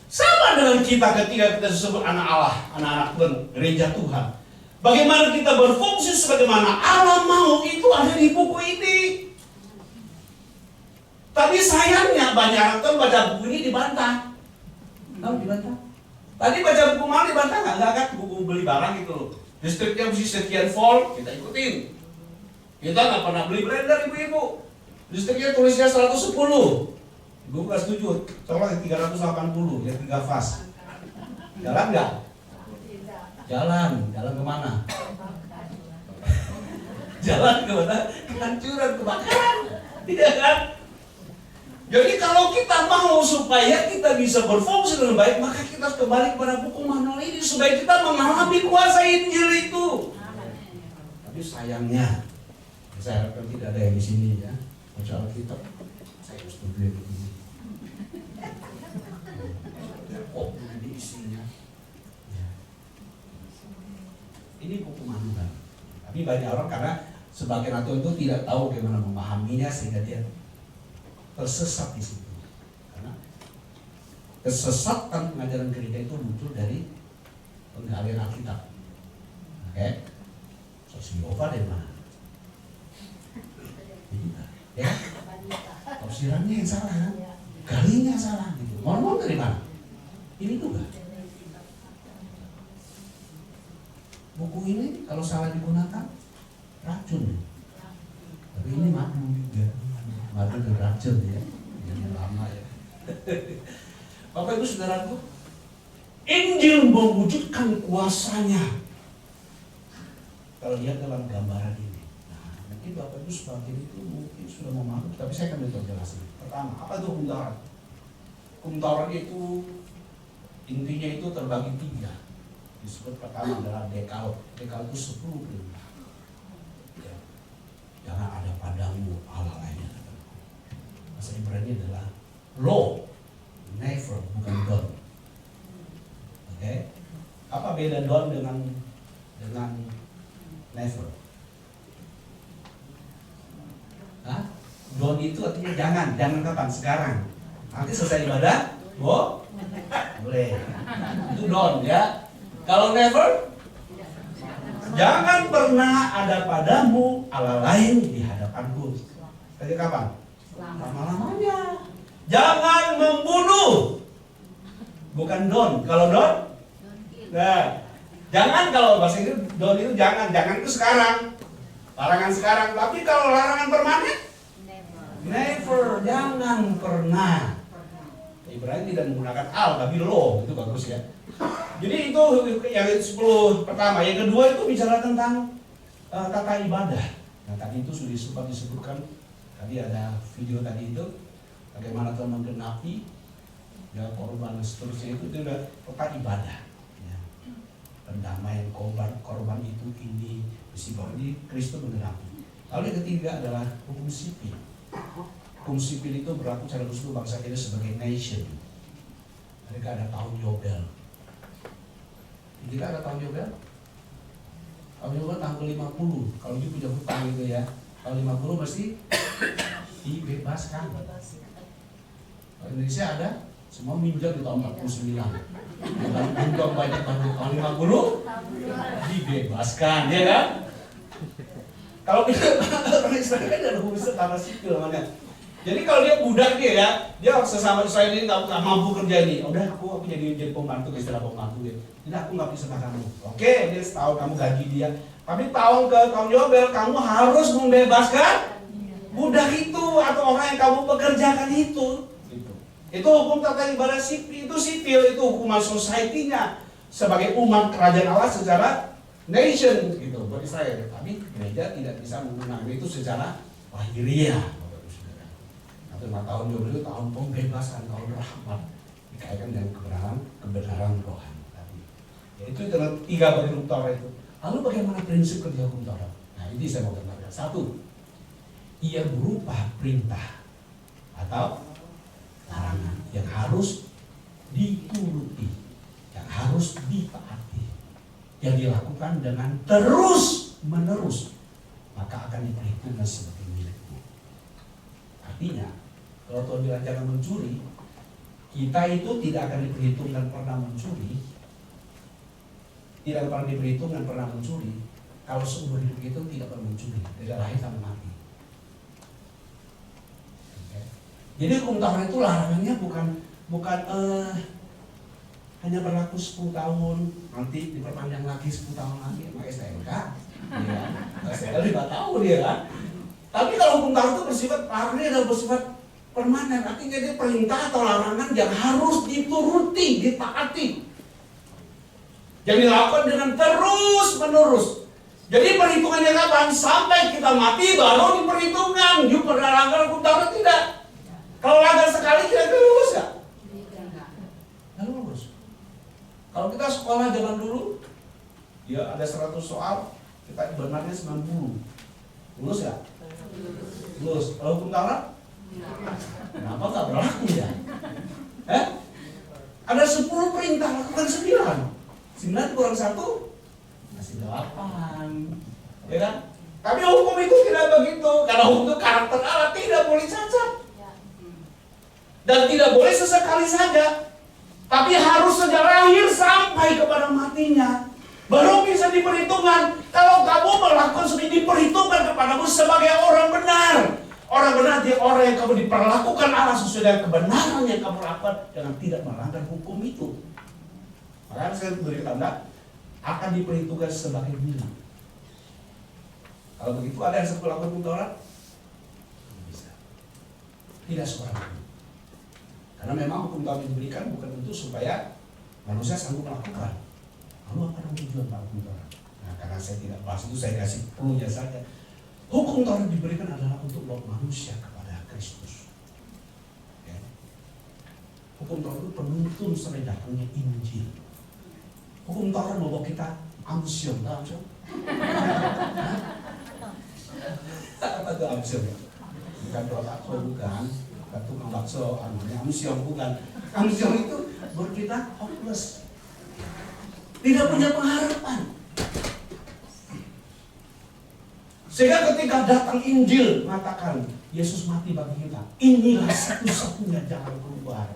Sama dengan kita ketika kita disebut anak Allah, anak-anak Tuhan, gereja Tuhan. Bagaimana kita berfungsi sebagaimana Allah mau, itu ada di buku ini. Tapi sayangnya banyak orang baca buku ini dibantah. Tahu dibantah? Tadi baca buku mana dibantah nggak? Nggak kan, buku beli barang gitu loh. Listriknya mesti sekian volt, kita ikutin. Kita nggak pernah beli blender ibu-ibu. Listriknya tulisnya 110. Ibu nggak setuju. Coba 380, ya 3 fast. Jalan nggak? Jalan kemana? Jalan kemana? Kehancuran, kebakaran. Tidak kan? Jadi kalau kita mau supaya kita bisa berfungsi dengan baik, maka kita harus kembali kepada buku manual ini supaya kita mengalami kuasa Injil itu. Tapi sayangnya, saya harapkan tidak ada yang di sini ya baca Alkitab. Saya harus setuju begini. Oh, ini isinya. Ya. Ini buku manual. Tapi banyak orang karena sebagian atau itu tidak tahu bagaimana memahaminya sehingga dia tersesat di situ. Karena kesesatan pengajaran gereja itu muncul dari penggalian Alkitab. Oke, Saksi Yehova dari mana? Ya, tafsirannya yang salah kan? Galinya salah gitu. Ngomong dari mana? Ini juga. Buku ini kalau salah digunakan racun. Tapi ini madu juga. Madu dan racun ya. Jadi lama ya. Bapak Ibu Saudaraku, Injil mewujudkan kuasanya. Kalau lihat dalam gambaran ini, nah, mungkin Bapak Ibu sebagian itu mungkin sudah memahami, tapi saya akan menjelaskan. Pertama, apa itu hukum Taurat? Hukum Taurat itu intinya itu terbagi 3. Disebut pertama adalah Dekalog. Dekalog itu 10 perintah. Ya. Jangan ada padamu Allah lainnya. Bahasa Ibrani adalah law, never, bukan don't. Oke? Apa beda don't dengan never? Hah? Don't itu artinya jangan kapan? Sekarang. Nanti selesai ibadah, boleh. Itu don't ya. Kalau never, jangan pernah ada padamu Allah lain di hadapanku. Tadi kapan? Lama-lamanya. Jangan membunuh. Bukan don. Kalau don? Nah, jangan kalau bahasa Inggris don itu jangan. Jangan itu sekarang. Larangan sekarang. Tapi kalau larangan permanen? Never. Jangan pernah. Ibrani tidak menggunakan al, tapi lo. Itu bagus ya. Jadi itu yang 10 pertama. Yang kedua itu bicara tentang tata ibadah. Nah tadi itu sudah sempat disebutkan. Tadi ada video tadi itu. Bagaimana Tuhan menggenapi ya, korban dan seterusnya itu udah tata ibadah ya. Pendamaian korban itu ini mesti bahwa ini Kristus menggenapi. Lalu yang ketiga adalah hukum sipil. Hukum sipil itu berlaku secara khusus bangsa kita sebagai nation. Mereka ada tahun Yobel. Kita ada tahun Yobel. Tahun Yobel tanggal 50. Kalau dia punya hutang gitu ya, tahun 50 mesti dibebaskan. Kalau Indonesia ada, semua minjam di tahun 49. Kalau untung banyak tahun 50, dibebaskan, ya kan? Kalau kita orang Israel kan ada hukum secara sipil namanya. Jadi kalau dia budak dia sesama Israel ini nggak mampu kerja ini, udah aku jadi pembantu, istilah pembantu dia. Jadi aku nggak bisa sama kamu. Oke, dia setahun kamu gaji dia. Tapi tahun Yobel kamu harus membebaskan budak itu atau orang yang kamu pekerjakan itu. Itu hukum tata ibadah sipil, itu hukuman society-nya sebagai umat kerajaan Allah secara nation gitu buat Israel. Tapi gereja tidak bisa menggunakan itu secara lahiriah. Atau 5 tahun Yobel itu tahun pembebasan, tahun rahmat, dikaitkan dengan kebenaran rohani tadi. Ya, itu adalah 3 bagi hukum Taurat itu. Lalu bagaimana prinsip kerja hukum Taurat? Nah ini saya mau katakan. 1, ia berupa perintah atau larangan yang harus dituruti, yang harus ditaati, yang dilakukan dengan terus menerus, maka akan diperhitungkan sebagai milikmu. Artinya, kalau Tuhan bilang jangan mencuri, kita itu tidak akan diperhitungkan pernah mencuri, tidak pernah diperhitungkan pernah mencuri. Kalau seumur hidup itu tidak pernah mencuri, tidak lahir sampai mati. Jadi hukum Taurat itu larangannya bukan hanya berlaku 10 tahun, nanti diperpanjang lagi 10 tahun lagi, sama STNK. Ya, STNK 5 tahun ya kan. Tapi kalau hukum Taurat itu bersifat larangannya adalah bersifat permanen, artinya dia perintah atau larangan yang harus dituruti, ditaati. Yang dilakukan dengan terus menerus. Jadi perhitungannya kapan? Sampai kita mati baru diperhitungkan. You pernah langgar hukum Taurat tidak? Kalau langgar sekali kira-kira lulus gak? Nggak lulus. Kalau kita sekolah zaman dulu, ya ada 100 soal, kita benarnya 90. Lulus gak? Lulus. Kalau hukum Taurat? Kenapa gak berlaku ya? Ada 10 perintah, lakukan 9. 9 kurang 1 masih 8. Ya kan? Tapi hukum itu tidak begitu. Karena hukum itu karakter Allah, tidak boleh cacat. Dan tidak boleh sesekali saja, tapi harus sejak lahir sampai kepada matinya. Baru bisa diperhitungkan. Kalau kamu melakukan sudah diperhitungkan kepadamu sebagai orang benar. Orang benar dia orang yang kamu diperlakukan Allah sesuai dengan kebenaran yang kamu lakukan dengan tidak melanggar hukum itu. Maka saya beri tanda akan diperhitungkan sebagai milik. Kalau begitu ada yang sekolah hukum Taurat? Tidak bisa. Tidak seorang pun. Karena memang hukum Taurat diberikan bukan untuk supaya manusia sanggup melakukan. Lalu apa tujuan Pak hukum Taurat? Nah, karena saya tidak bahas itu, saya kasih clue-nya saja. Hukum Taurat diberikan adalah untuk membawa manusia kepada Kristus. Ya. Hukum Taurat itu penuntun sampai datangnya Injil. Hukum Taurat membawa kita amsyong, tahu amsyong? Apa itu amsyong? Bukan doa bakso, bukan. Bukan tukang bakso, namanya amsyong, bukan. Amsyong itu buat kita hopeless. Tidak punya pengharapan. Sehingga ketika datang Injil mengatakan Yesus mati bagi kita, inilah satu-satunya jalan keluar.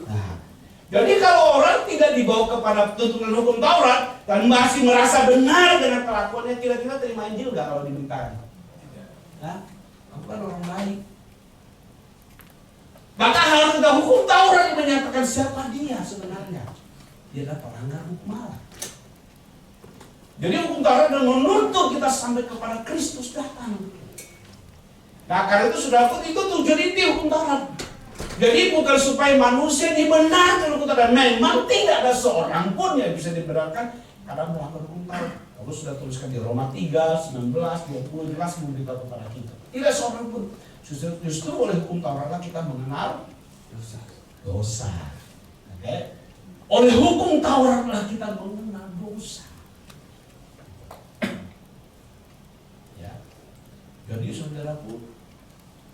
Nah, jadi kalau orang tidak dibawa kepada tuntunan hukum Taurat dan masih merasa benar dengan kelakuannya, kira-kira terima Injil nggak kalau diminta? Hah? Kamu kan orang baik. Maka harus ada hukum Taurat yang menyatakan siapa dia sebenarnya. Dia adalah pelanggar hukum Allah. Jadi hukum Taurat adalah menuntut kita sampai kepada Kristus datang. Nah karena itu saudaraku, itu tujuan inti hukum Taurat. Jadi bukan supaya manusia dibenarkan hukum Taurat. Memang tidak ada seorang pun yang bisa dibenarkan karena melanggar hukum Taurat. Lalu sudah tuliskan di Roma 3, 19, 20 jelas memberitahu kepada kita. Tidak seorang pun. Justru oleh hukum Tauratlah kita mengenal dosa. Okay? Oleh hukum Tauratlah kita mengenal dosa. Ya. Jadi saudaraku,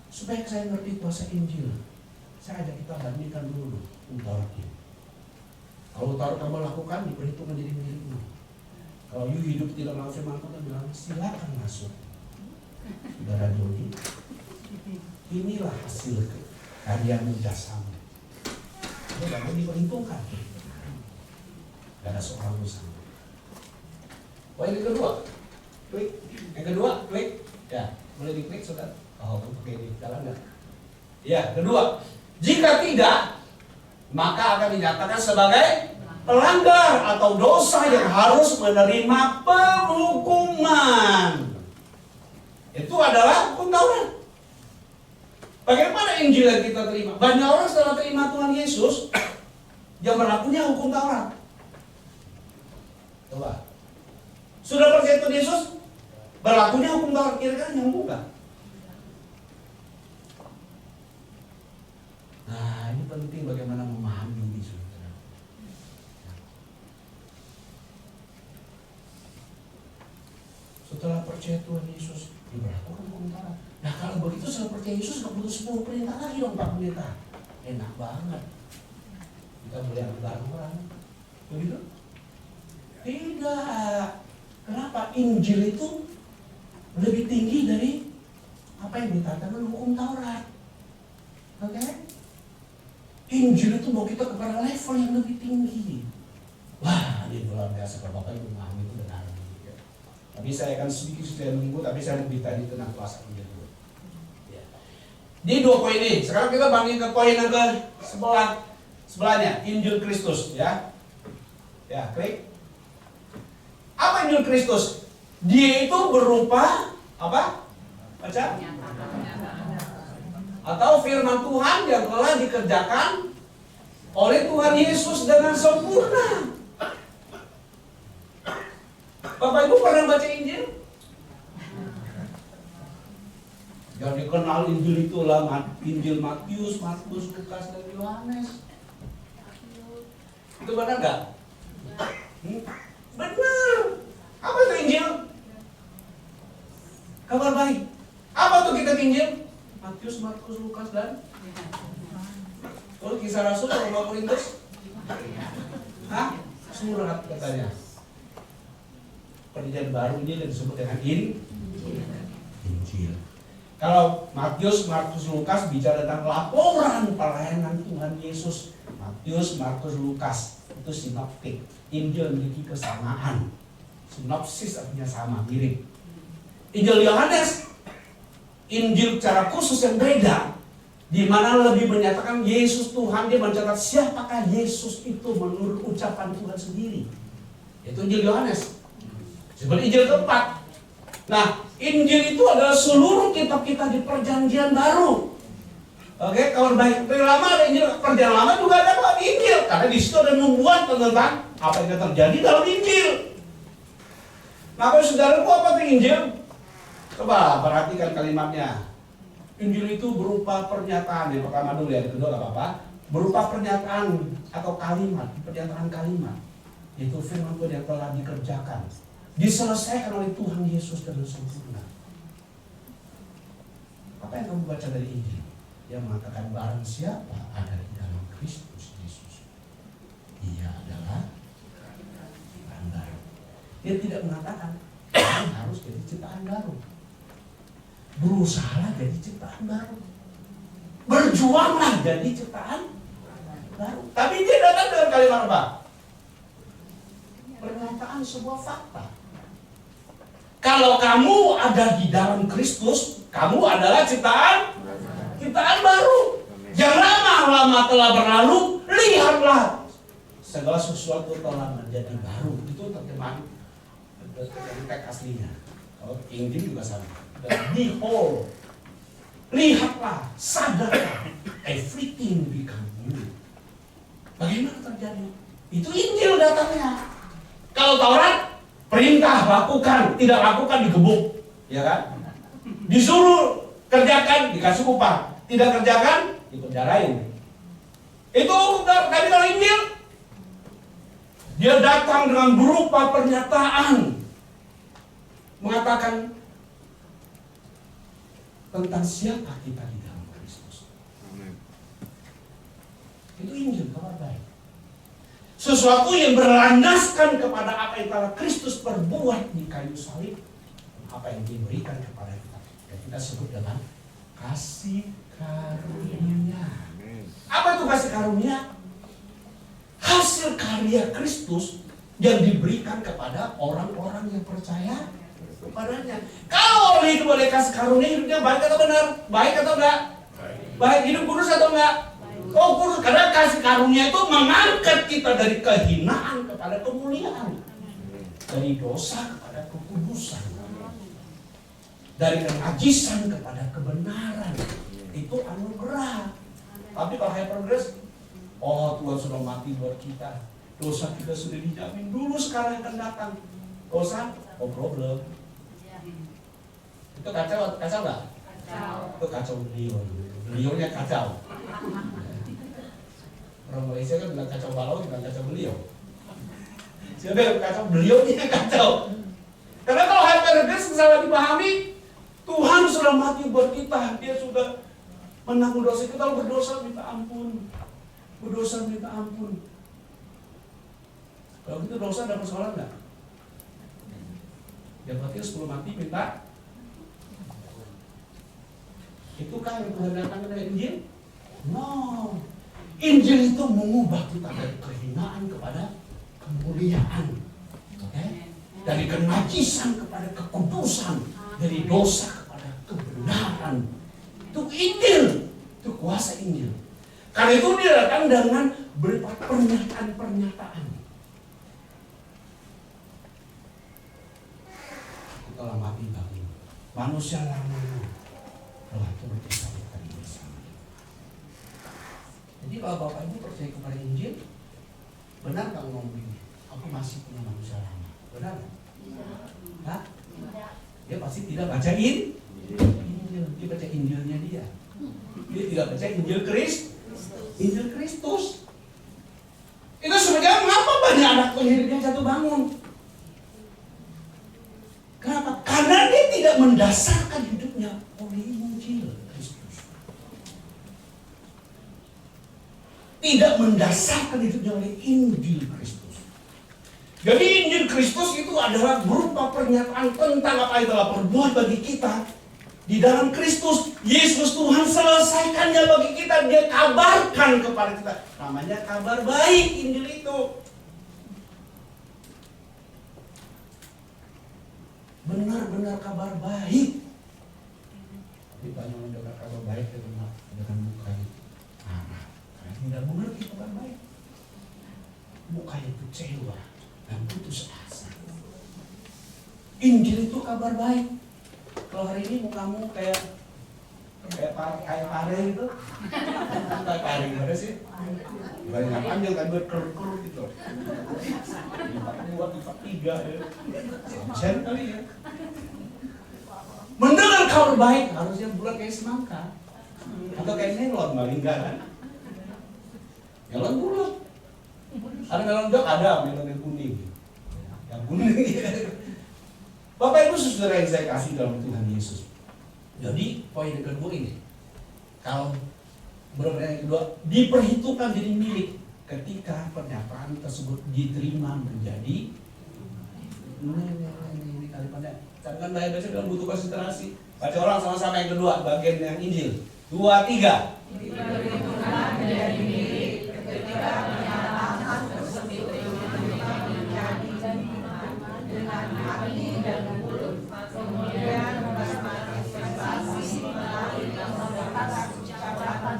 supaya saya ngerti kuasa Injil, saya ajak kita bandingkan dulu hukum Taurat ini. Kalau Taurat kamu lakukan, diperhitung menjadi milikmu. Kalau you hidup tidak melakukan firman Tuhan, bilang silakan masuk. Saudara Joni, inilah hasil karyamu jasamu. Itu gak mau diperhitungkan. Gak ada seorang usaha. Poin yang kedua, klik. Yang kedua, klik. Ya, boleh diklik saudara. Oh, oke, jalan gak? Ya, kedua, jika tidak, maka akan dinyatakan sebagai pelanggar atau dosa yang harus menerima penghukuman. Itu adalah hukum Taurat. Bagaimana Injil yang kita terima? Banyak orang setelah terima Tuhan Yesus yang berlakunya hukum Taurat. Coba. Sudah percaya Tuhan Yesus, berlakunya hukum Taurat, kira-kira nyambung nggak? Nah, ini penting bagaimana memahami ini, saudara. Setelah percaya Tuhan Yesus, diberlakukan hukum Taurat. Nah kalau begitu setelah percaya Yesus gak butuh 10 perintah lagi dong, 4 perintah. Enak banget. Kita boleh bareng-bareng. Begitu? Tidak. Kenapa? Injil itu lebih tinggi dari apa yang dikatakan hukum Taurat. Oke? Injil itu mau kita kepada level yang lebih tinggi. Wah, ini luar biasa. Kalau Bapak Ibu memahami itu benar. Tapi saya akan sedikit minggu, tapi saya mau bertanya tentang kuasa Injil dulu. Ya. Di 2 poin ini, sekarang kita banding ke poin yang ke sebelahnya, Injil Kristus, ya. Ya, klik. Apa Injil Kristus? Dia itu berupa apa? Baca? Atau firman Tuhan yang telah dikerjakan oleh Tuhan Yesus dengan sempurna. Bapak Ibu pernah baca Injil? Yang dikenal Injil itulah Injil Matius, Markus, Lukas, dan Yohanes. Itu benar nggak? Benar. Apa itu Injil? Kabar baik. Apa itu kitab Injil? Matius, Markus, Lukas, dan Kisah Rasul, Roma, Korintus. Hah? Surat katanya. Perjanjian baru ini yang disebut dengan Injil. Kalau Matius, Markus, Lukas bicara tentang laporan pelayanan Tuhan Yesus. Matius, Markus, Lukas itu sinoptik. Injil memiliki kesamaan. Sinopsis artinya sama, mirip. Injil Yohanes, Injil secara khusus yang beda, di mana lebih menyatakan Yesus Tuhan. Dia mencatat siapakah Yesus itu menurut ucapan Tuhan sendiri. Itu Injil Yohanes. Seperti Injil keempat. Nah, Injil itu adalah seluruh kitab-kitab di Perjanjian Baru. Oke, kawan baik. Dari lama ada Injil, Perjanjian Lama juga ada Pak Injil, karena di situ ada nubuat tentang apa yang terjadi dalam Injil. Nah, saudaraku, apa itu Injil? Coba perhatikan kalimatnya. Injil itu berupa pernyataan. Yang pertama dulu ya, yang kedua gak apa-apa. Berupa pernyataan atau kalimat, pernyataan kalimat. Itu firman Tuhan yang telah dikerjakan, diselesaikan oleh Tuhan Yesus dengan sempurna. Apa yang kamu baca dari Injil? Yang mengatakan barang siapa ada di dalam Kristus Yesus, ia adalah ciptaan baru. Dia tidak mengatakan kamu harus jadi ciptaan baru. Berusahalah jadi ciptaan baru. Berjuanglah jadi ciptaan baru. Tapi dia datang dengan kalimat apa? Pernyataan sebuah fakta. Kalau kamu ada di dalam Kristus, kamu adalah ciptaan baru. Yang lama-lama telah berlalu, lihatlah segala sesuatu telah menjadi baru. Itu terjemahan dari teks aslinya. Kalau Injil juga sama. Dan behold, lihatlah, sadarlah, everything become new. Bagaimana terjadi? Itu Injil datangnya. Kalau Taurat, perintah lakukan, tidak lakukan digebuk, ya kan? Disuruh kerjakan, dikasih upah, tidak kerjakan, dipenjarain. Itu tapi kalau Injil, dia datang dengan berupa pernyataan, mengatakan tentang siapa kita di dalam Kristus. Itu Injil, kabar baik. Sesuatu yang berlandaskan kepada apa yang telah Kristus perbuat di kayu salib, apa yang diberikan kepada kita. Yang kita sebut dengan kasih karunia. Apa itu kasih karunia? Hasil karya Kristus yang diberikan kepada orang-orang yang percaya kepadanya. Kalau orang hidup oleh kasih karunia, hidupnya baik atau benar? Baik atau enggak? Baik. Hidup kudus atau enggak? Oh kudus. Karena kasih karunia itu mengangkat kita dari kehinaan kepada kemuliaan, dari dosa kepada kekudusan, dari kenajisan kepada kebenaran. Itu anugerah. Tapi kalau hypergrace, oh Tuhan sudah mati buat kita, dosa kita sudah dijamin dulu, sekarang akan datang. Dosa, oh problem. Itu kacau nggak? Kacau. Itu kacau beliaunya kacau. Orang Malaysia kan bilang kacau balau, bilang kacau beliau. Siapa yang kacau? Beliaunya kacau. Karena kalau hypergrace salah dipahami, Tuhan sudah mati buat kita, Dia sudah menanggung dosa kita. Kalau berdosa minta ampun, berdosa minta ampun. Kalau gitu dosa ada persoalan nggak? Yang berarti 10 mati minta. Itukah yang Tuhan datangkan dari Injil? No. Injil itu mengubah kita dari kehinaan kepada kemuliaan, okay? Dari kenajisan kepada kekudusan, dari dosa kepada kebenaran. Itu Injil, itu kuasa Injil. Karena itu dia datang dengan berupa pernyataan-pernyataan. Kita telah mati bagi manusia lama telah turut disalibkan bersama. Jadi kalau Bapak Ibu percaya kepada Injil, benar nggak ngomong begini? Aku masih punya manusia lama, benar nggak? Hah? Dia pasti tidak baca Injil, dia baca Injilnya dia. Dia tidak baca Injil Kristus. Itu sebenarnya mengapa banyak anak penghidupnya jatuh bangun? Kenapa? Karena dia tidak mendasarkan hidupnya oleh Injil Kristus. Tidak mendasarkan hidupnya oleh Injil Kristus. Jadi Injil Kristus itu adalah berupa pernyataan tentang apa yang telah perbuat bagi kita di dalam Kristus. Yesus Tuhan selesaikannya bagi kita, Dia kabarkan kepada kita. Namanya kabar baik Injil itu. Benar-benar kabar baik. Jadi banyak orang dengar kabar baik dengan mukanya marah, karena tidak mengerti kabar baik. Mukanya kecewa dan putus asa. Injil itu kabar baik. Kalau hari ini mukamu kayak pare gitu, kayak pare gimana sih? Banyak panjang kan berkerut-kerut gitu. Lipat 2, lipat 3 ya. Sen kali ya. Mendengar kabar baik harusnya bulat kayak semangka atau kayak melon malingga kan? Melon bulat. Ada melon jok, ada melon yang kuning. Yang kuning. Bapak Ibu saudara yang saya kasih dalam Tuhan Yesus. Jadi poin yang kedua ini, kalau berbeda yang kedua, diperhitungkan jadi milik ketika pernyataan tersebut diterima menjadi. Ini kalimatnya. Catatan saya biasa dalam butuh konsentrasi. Baca orang sama-sama yang kedua, bagian yang Injil. 2, 3. Diperhitungkan menjadi milik ketika pernyataan tersebut diterima menjadi dengan hati dan mulut, kemudian mendapat manifestasi melalui ucapan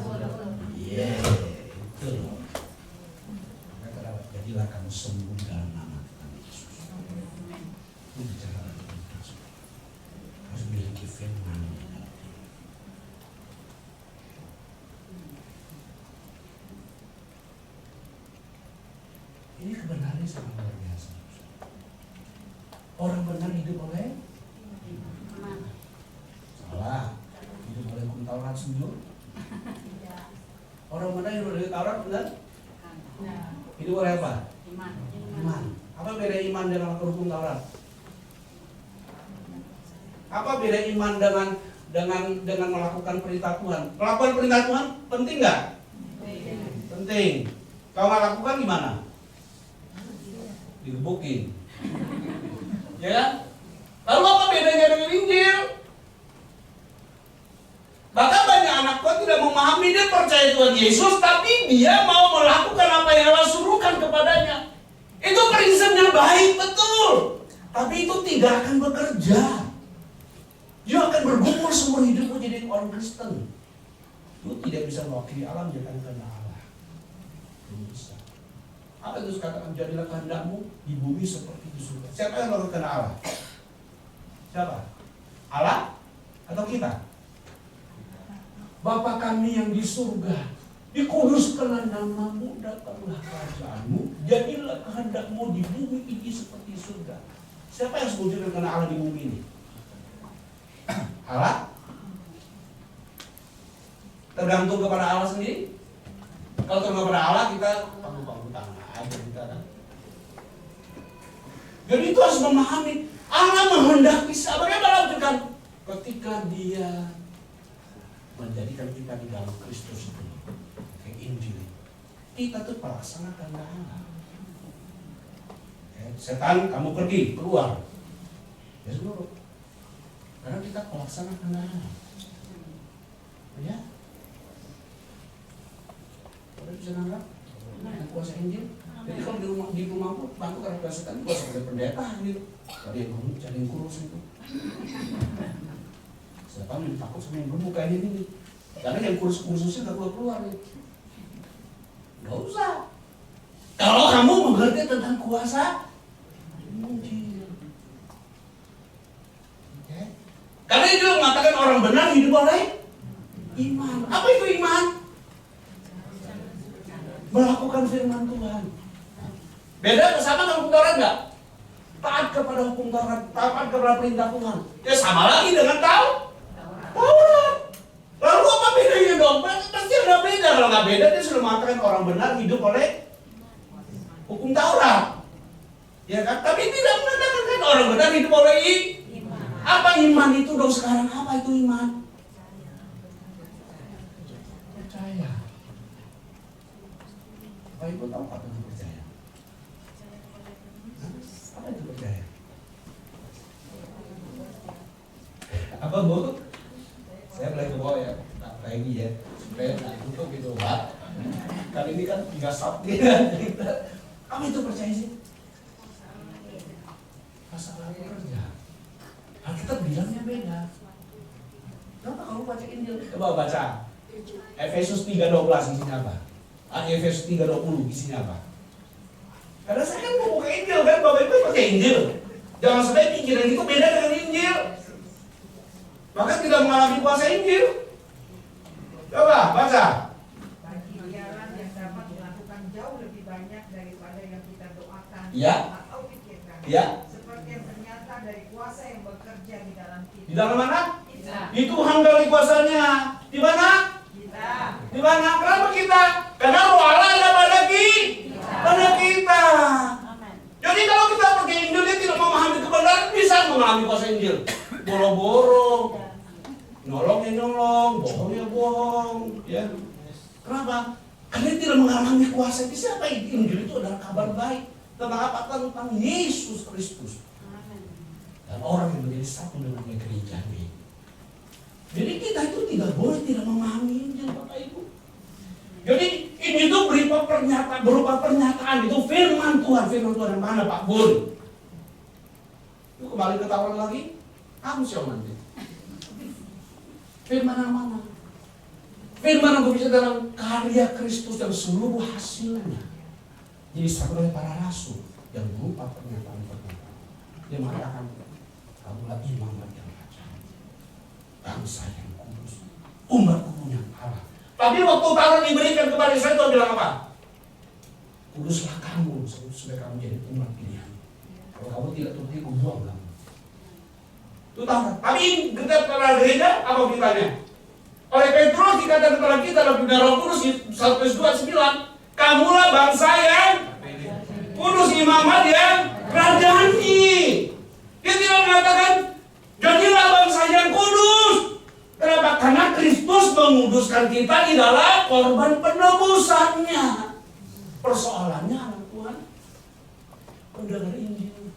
kamu sembuh dalam nama Tuhan Yesus. Itu bicara dengan Yesus. Harus memiliki firman di dalam diri. Ini kebenarannya sangat luar biasa. Orang benar hidup oleh salah, hidup oleh hukum Taurat sendiri. Orang benar hidup oleh Taurat benar? Hidup oleh apa? Iman. Apa beda iman dengan hukum Taurat? Apa beda iman dengan melakukan perintah Tuhan? Melakukan perintah Tuhan penting nggak? Penting. Kalau nggak lakukan gimana? Digebukin. Ya kan? Lalu apa bedanya dengan Injil? Bahkan banyak anak Tuhan tidak memahami, dia percaya Tuhan Yesus, tapi dia mau melakukan apa yang Allah suruhkan kepadanya. Itu prinsipnya baik, betul. Tapi itu tidak akan bekerja. Dia akan bergumul seumur hidupmu jadi orang Kristen. Lu tidak bisa mewakili alam, jangan karena Allah. Belum bisa. Apa itu katakan, jadilah kehendakmu di bumi seperti di surga. Siapa yang melakukan Allah? Siapa? Allah atau kita? Bapa kami yang di surga, dikuduskanlah namamu, datanglah kerajaanmu, jadilah kehendakmu di bumi ini seperti surga. Siapa yang sebutkan karena Allah di bumi ini? Allah? Tergantung kepada Allah sendiri. Kalau tergantung kepada Allah, kita panggung tangan aja kita kan. Jadi itu harus memahami Allah menghendaki bagaimana kan? Ketika Dia menjadikan kita di dalam Kristus itu, kayak Injil, kita tuh pelaksana kehendak Allah. Setan, kamu pergi keluar, ya seluruh. Karena kita pelaksana kehendak Allah. Ya, udah bisa nangkap? Kuasa Injil. Jadi kalau di rumahku bantu karena kuasa setan, kuasa sebagai pendeta gitu. Cari yang kurus itu. Setan yang takut sama yang gemuk kayak ini. Karena yang kurus-kurusnya gak keluar nih. Gak usah. Kalau kamu mengerti tentang kuasa Injil. Okay. Karena itu mengatakan orang benar hidup oleh iman. Apa itu iman? Melakukan firman Tuhan. Beda sama dengan hukum Taurat enggak? Taat kepada hukum Taurat, taat kepada perintah Tuhan. Ya sama lagi dengan Taurat. Lalu apa bedanya dong? Pasti ada beda. Kalau nggak beda, dia sudah mengatakan orang benar hidup oleh hukum Taurat. Ya kan? Tapi tidak mengatakan kan orang benar hidup oleh iman. Apa iman itu dong sekarang? Apa itu iman? Percaya. Bapak Ibu tahu apa itu percaya? Apa itu percaya? Apa Bu? Saya mulai ke bawah ya, kayak gini ya, supaya nggak tutup gitu Pak. Kan ini kan 3 sabdi kan. Apa itu percaya sih? Masalah kerja. Alkitab bilangnya beda. Kenapa kamu baca Injil? Coba baca. Efesus 3:12 isinya apa? Efesus 3:20 isinya apa? Karena saya kan mau buka Injil kan, Bapak Ibu pakai Injil. Jangan sampai pikiran itu beda dengan Injil. Maka tidak mengalami kuasa Injil. Coba baca. Bagi jalan yang dapat dilakukan jauh lebih banyak daripada yang kita doakan atau pikirkan. Ya. Seperti yang ternyata dari kuasa yang bekerja di dalam kita. Di dalam mana? Kita. Di Tuhan dari kuasanya. Di mana? Kita. Di mana? Kenapa kita? Karena roh Allah ada pada kita. Jadi kalau kita pakai Injil, dia tidak memahami kebenaran, bisa mengalami kuasa Injil. Boro-boro, nolongnya nolong, bohongnya bohong, ya. Kenapa? Karena dia tidak mengalami kuasa. Siapa Injil itu adalah kabar baik tentang apa? Tentang Yesus Kristus. Dan orang yang menjadi satu dengan gereja ini. Jadi kita itu tidak boleh tidak memahami Injil, Bapak Ibu. Jadi Injil itu berupa pernyataan, itu firman Tuhan yang mana Pak Bun? Itu kembali ke Taurat lagi. Kamu siapa nanti? Firman yang mana? Firman yang berbicara dalam karya Kristus dan seluruh hasilnya. Jadi disebut oleh para rasul yang berupa pernyataan-pernyataan. Dia mengatakan, kamulah imam yang raja, bangsa yang kudus, umat-Ku yang Allah. Tapi waktu Taurat diberikan kepada Israel itu bilang apa? Kuduslah kamu supaya kamu jadi umat pilihan. Kalau kamu tidak turuti, Ku buang kamu. Itu Taurat. Tapi kita pada gereja apa beritanya? Oleh Petrus dikatakan kepada kita dalam Roh Kudus 1:29, kamulah bangsa yang kudus, imamat yang rajani. Dia tidak mengatakan jadilah bangsa yang kudus. Kenapa? Karena Kristus menguduskan kita di dalam korban penebusannya. Persoalannya anak Tuhan, pendengar Injil.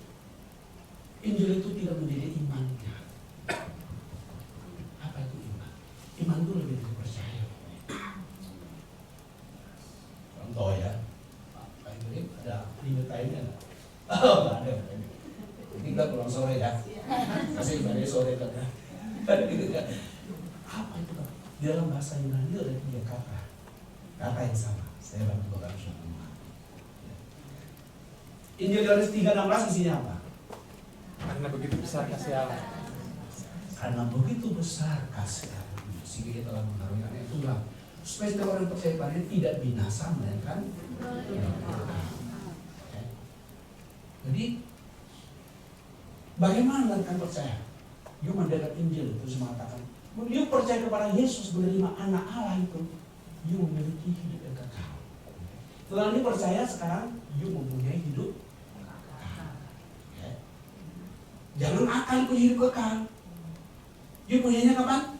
Injil itu tidak mendidik imannya. Apa itu iman? Iman itu lebih dari percaya. Contoh ya, Pak Ibrahim ada lima kainnya nggak? Oh, nggak ada. Ini kita pulang sore ya. Kasih ibadah sore kan ya. Apa itu Pak? Di dalam bahasa Yunani ada 3 kata. Kata yang sama. Saya bantu Bapak semua. Injil Yohanes 3:16 isinya apa? Karena begitu besar kasih Allah. Karena begitu besar kasih Allah, sehingga dia telah mengaruniakan anak tunggal, supaya setiap orang percaya padanya tidak binasa melainkan hidup kekal. Jadi bagaimana mereka percaya? You mendengar Injil terus mengatakan, you percaya kepada Yesus menerima anak Allah itu, you memiliki hidup yang kekal. Setelah you percaya sekarang, you mempunyai hidup kekal. Jangan akal punya hidup kekal. You punyanya kapan?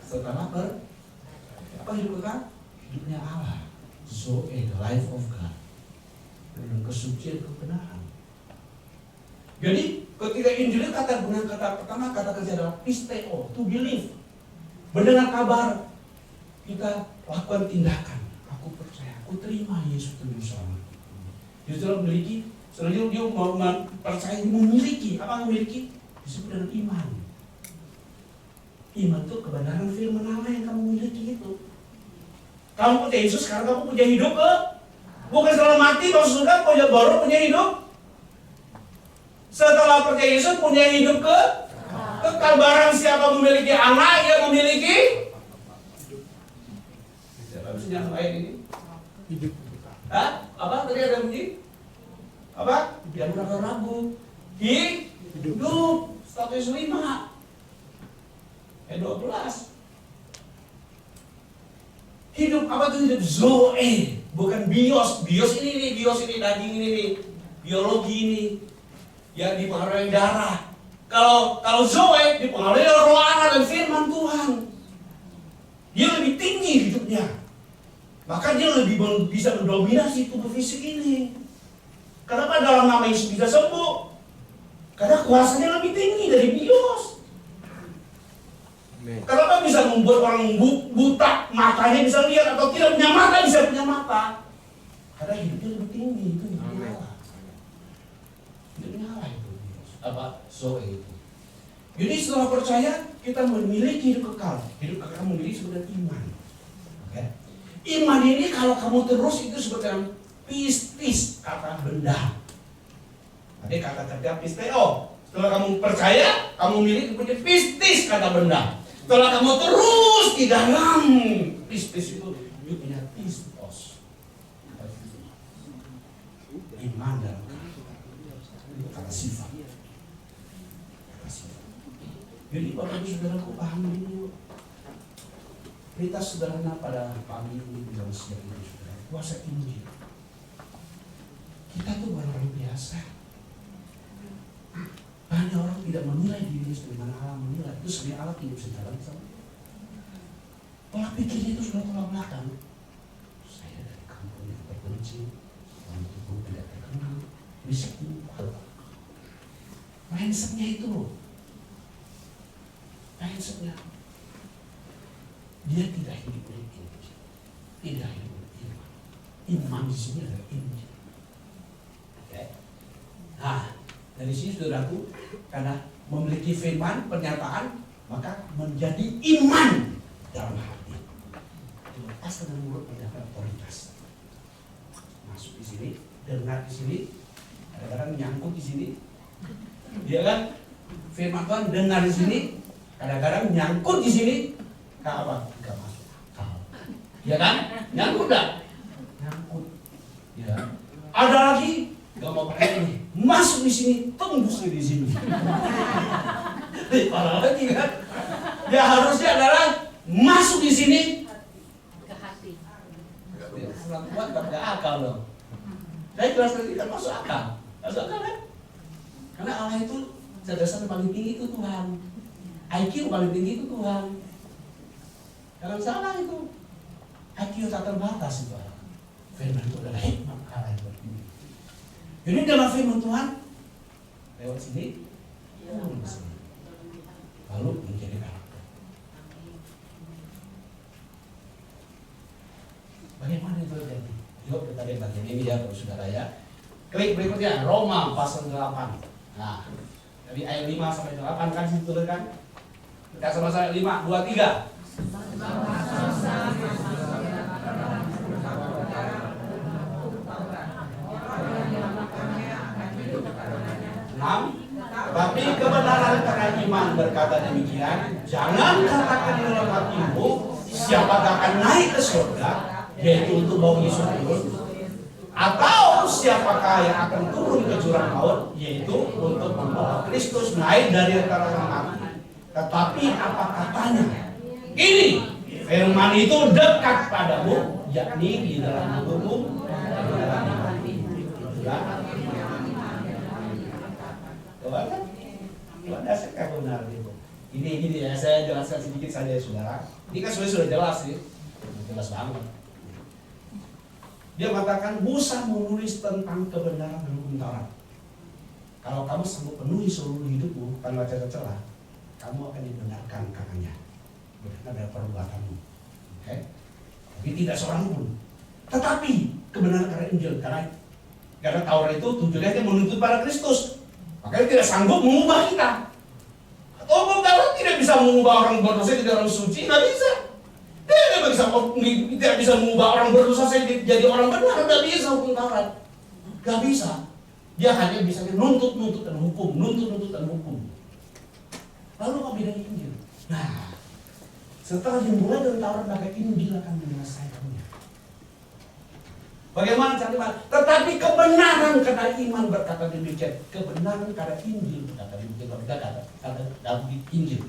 Setelah apa hidup kekal? Hidupnya Allah, Zoe, the life of God, dengan kesucian kebenaran. Jadi ketika Injil kata benar, kata pertama kata kerja adalah pisteo, to believe, mendengar kabar, kita lakukan tindakan. Aku percaya, aku terima Yesus itu selamat. Dia sudah memiliki, selanjutnya dia mau percaya, memiliki apa memiliki disebut dengan iman. Iman itu kebenaran firman Allah yang kamu miliki itu. Kamu percaya Yesus, sekarang kamu punya hidup ke? Bukan setelah mati masuk surga, baru punya hidup. Setelah percaya Yesus punya hidup ke? Kekal. Barang siapa memiliki anak, yang memiliki siapa bisa nyampe ayat ini? Hidup. Hah? Apa tadi ada bunyi? Apa? Biar mudah ragu. Hidup. Status 5. Ayat 12. Hidup apa itu hidup? Zoe, bukan bios. Bios ini daging ini nih. Biologi ini. Yang dipengaruhi darah. Kalau Zoe dipengaruhi roh Allah dan firman Tuhan. Dia lebih tinggi hidupnya. Maka dia lebih bisa mendominasi tubuh fisik ini. Kenapa dalam nama Yesus bisa sembuh? Karena kuasanya lebih tinggi dari bios. Kenapa bisa membuat orang buta matanya bisa lihat, atau tidak punya mata bisa punya mata? Karena hidupnya lebih tinggi, itu hidupnya Allah. Hidupnya Allah itu. Apa? Zoe itu. Jadi setelah percaya, kita memiliki hidup kekal. Hidup kekal memiliki sebenarnya iman. Oke? Iman ini kalau kamu terus itu sebetulnya pistis, kata benda. Ada kata kerja pisteo. Setelah kamu percaya, kamu memiliki punya pistis, kata benda. Setelah kamu terus di dalam pistis itu, you punya pistos. Iman dalam kata sifat. Jadi Bapak Ibu Saudaraku pahami dulu. Berita sederhana pada pagi ini dalam siang ini, saudara. Kuasa Injil. Kita tuh bukan orang biasa. Banyak orang tidak menilai diri sebagaimana Allah menilai. Itu sebenarnya Allah tidak bisa jalan sama. Pola pikirnya itu sudah tolak belakang. Saya dari kampung yang terpencil, orang tua tidak terkenal, miskin. Mindsetnya itu loh. Mindsetnya. Dia tidak hidup oleh Injil. Tidak hidup oleh iman. Iman di sini adalah Injil. Oke. Nah, dari sini saudaraku, karena memiliki firman, pernyataan, maka menjadi iman dalam hati. Lepas dengan mulut mendapat otoritas. Masuk di sini, dengar di sini, kadang-kadang nyangkut di sini. Iya kan? Firman Tuhan dengar di sini, kadang-kadang nyangkut di sini. Apa? Gak masuk akal. Iya kan? Nyangkut gak? Nyangkut. Ya. Ada lagi gak mau pakai ini, masuk di sini, tembus di sini. Parah lagi kan? Ya harusnya adalah masuk di sini ke hati. Kurang kuat gak akal dong. Saya jelas tadi kan masuk akal. Masuk akal kan? Karena Allah itu cerdasan paling tinggi itu Tuhan. IQ paling tinggi itu Tuhan. Jangan salah itu. IQ tak terbatas itu. Firman itu adalah hikmat Allah yang bertinggi. Jadi dalam firman Tuhan lewat sini, lalu menjadi karakter. Bagaimana itu terjadi? Yuk kita lihat bagian ini ya, saudara ya. Klik berikutnya Roma pasal 8. Nah, dari ayat 5 sampai 8 kan dituliskan. Kita sama-sama 5, 2, 3. 6. Tapi kebenaran karena iman berkata demikian, jangan katakan di dalam hatimu, siapa akan naik ke surga, yaitu untuk bau Yesus turun, atau siapakah yang akan turun ke jurang maut, yaitu untuk membawa Kristus naik dari antara orang mati. Tetapi apa katanya? Ini firman itu dekat padamu, yakni di dalam mulutmu, di dalam hati. Itulah. Tuhan dasar kebenaran itu. Ini ya, saya jelaskan sedikit saja ya saudara. Ini kan sudah jelas sih, jelas banget. Dia mengatakan Musa menulis tentang kebenaran dan hukum Taurat. Kalau kamu sanggup penuhi seluruh hidupmu tanpa celah, kamu akan dibenarkan karenanya. Benar dari perbuatanmu. Oke? Tapi tidak seorang pun. Tetapi kebenaran karena Injil, karena Taurat itu tujuannya menuntut pada Kristus. Makanya tidak sanggup mengubah kita. Hukum Taurat tidak bisa mengubah orang berdosa jadi orang suci, nggak bisa. Dia tidak bisa mengubah orang berdosa jadi orang benar, nggak bisa hukum Taurat. Nggak bisa. Dia hanya bisa nuntut dan hukum, nuntut dan hukum. Lalu apa bedanya Injil? Nah, setelah dimulai dari Taurat, maka Injil akan menyelesaikannya. Bagaimana caranya? Tetapi kebenaran karena iman berkata demikian. Kebenaran karena Injil berkata demikian. Kata dalam Injil.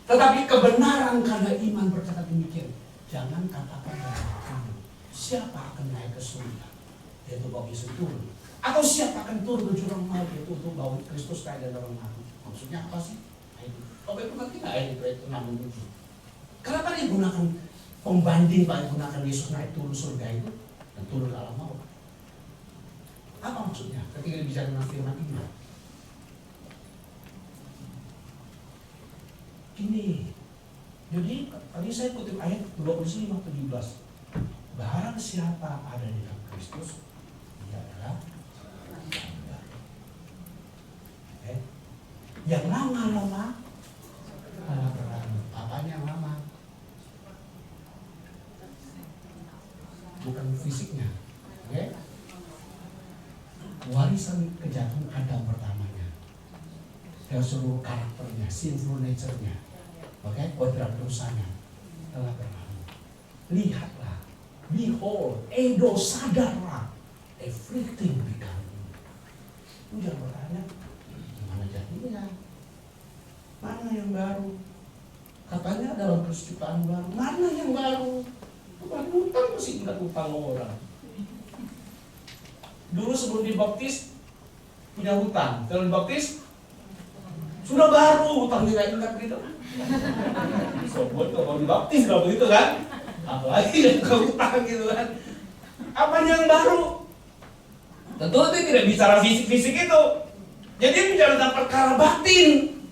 Tetapi kebenaran karena iman berkata demikian. Jangan katakan dalam kamu, siapa akan naik ke surga, yaitu bau Yesus turun, atau siapa akan turun ke jurang maut, yaitu untuk bau Kristus naik dari orang mati. Maksudnya apa sih? Apa itu nanti nggak ayat 6 itu? Kenapa digunakan pembanding Pak gunakan Yesus naik turun surga itu dan turun ke alam maut? Apa maksudnya ketika dibicara tentang firman ini? Ini, jadi tadi saya kutip ayat 25-17. Barang siapa ada di dalam Kristus, dia adalah yang lama-lama apanya yang lama? Bukan fisiknya, oke? Warisan kejahatan Adam pertamanya, dan seluruh karakternya, sinful nature-nya, oke? Kodrat dosanya telah berlalu. Lihatlah, behold, edo, sadarlah, everything become new. Lu jangan bertanya, gimana jadinya? Mana yang baru? Katanya dalam penciptaan baru. Mana yang baru? Bukan utang, masih ingat utang orang. Dulu sebelum dibaptis punya hutang, setelah dibaptis sudah baru hutang tidak ingat gitu. Sobat kalau dibaptis kalau begitu kan, apalagi yang ke hutang gitu kan. Apa yang baru? Tentu itu tidak bicara fisik-fisik itu. Jadi bicara tentang perkara batin.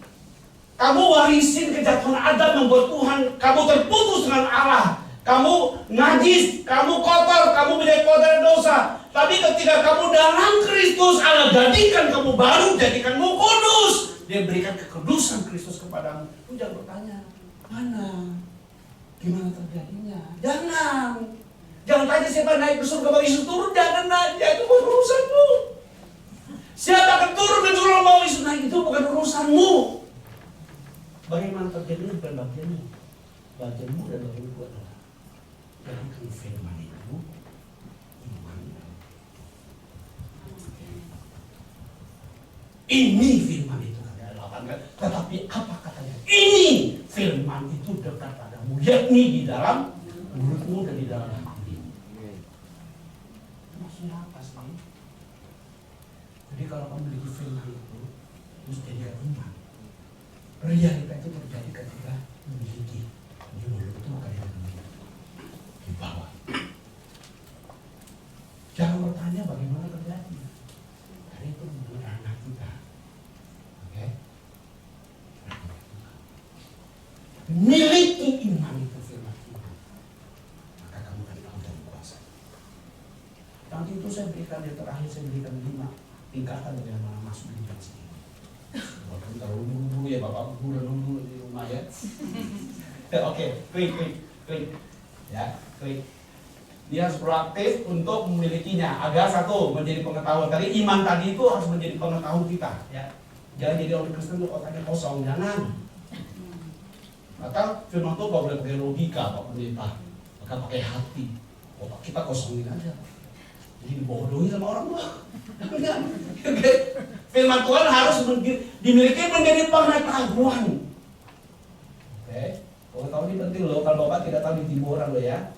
Kamu warisin kejatuhan Adam membuat Tuhan, kamu terputus dengan Allah. Kamu najis, kamu kotor, kamu menjadi kotor dosa. Tapi ketika kamu dalam Kristus, Allah jadikan kamu baru, jadikanmu kudus. Dia berikan kekudusan Kristus kepadamu. Lu jangan bertanya, mana? Gimana terjadinya? Jangan. Jangan tanya siapa naik ke surga mau Yesus turun, jangan nanya, itu bukan urusanmu. Siapa akan turun ke surga mau Yesus naik, itu bukan urusanmu. Bagaimana terjadi bukan bagianmu. Bagianmu dan bagianku adalah jadikan firman itu iman. Ini firman itu katanya 8 kan. Tetapi apa katanya? Ini firman itu dekat padamu, yakni di dalam mulutmu dan di dalam hatimu. Maksudnya apa sih? Jadi kalau kamu memiliki firman itu, terus jadi iman. Realita itu terjadi ketika memiliki di mulut itu bukan di bawah. Jangan bertanya bagaimana terjadi. Karena itu menurut anak kita. Oke? Miliki iman itu firman Tuhan. Maka kamu akan tahu dan kuasa. Nanti itu saya berikan yang terakhir, saya berikan 5 tingkatan bagaimana masuk di dalam sini. Walaupun terlalu dulu ya Bapak Guru dan dulu di rumah ya. Oke, klik. Ya, klik. Dia harus proaktif untuk memilikinya agar satu menjadi pengetahuan. Tadi iman tadi itu harus menjadi pengetahuan kita. Ya, jangan jadi orang Kristen itu otaknya kosong, jangan. Maka firman Tuhan gak boleh pakai logika, Pak Pendeta. Maka pakai hati. Otak kita kosongin aja. Jadi dibodohi sama orang tua. Oke. Firman Tuhan harus dimiliki menjadi pengetahuan. Oke. Pengetahuan ini penting loh. Kalau Bapak tidak tahu di timuran loh ya.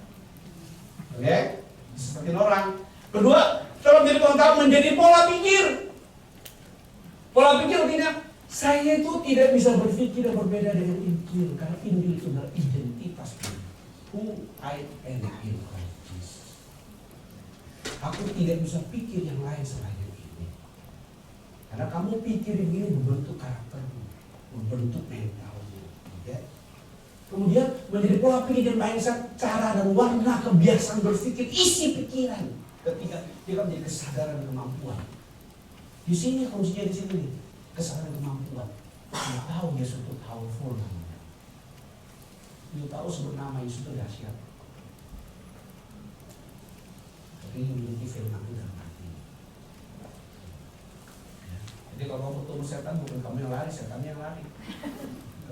Oke. Seperti orang. Kedua, kalau menjadi pengetahuan menjadi pola pikir. Pola pikir artinya saya itu tidak bisa berpikir yang berbeda dengan Injil. Karena Injil itu adalah identitas. Who I am in Christ. Aku tidak bisa pikir yang lain selain ini. Karena kamu pikir ini membentuk karaktermu, membentuk mentalmu. Okay? Kemudian menjadi pola pikir yang mindset, cara dan warna kebiasaan berpikir, isi pikiran. Ketika dia kan menjadi kesadaran dan kemampuan. Di sini fungsinya di sini, kesadaran dan kemampuan. Dia tahu Yesus itu powerful namanya. Dia tahu sebut nama Yesus itu dahsyat. Tapi memiliki firman itu dalam hati. Ya. Jadi kalau kamu ketemu setan bukan kamu yang lari, setannya yang lari.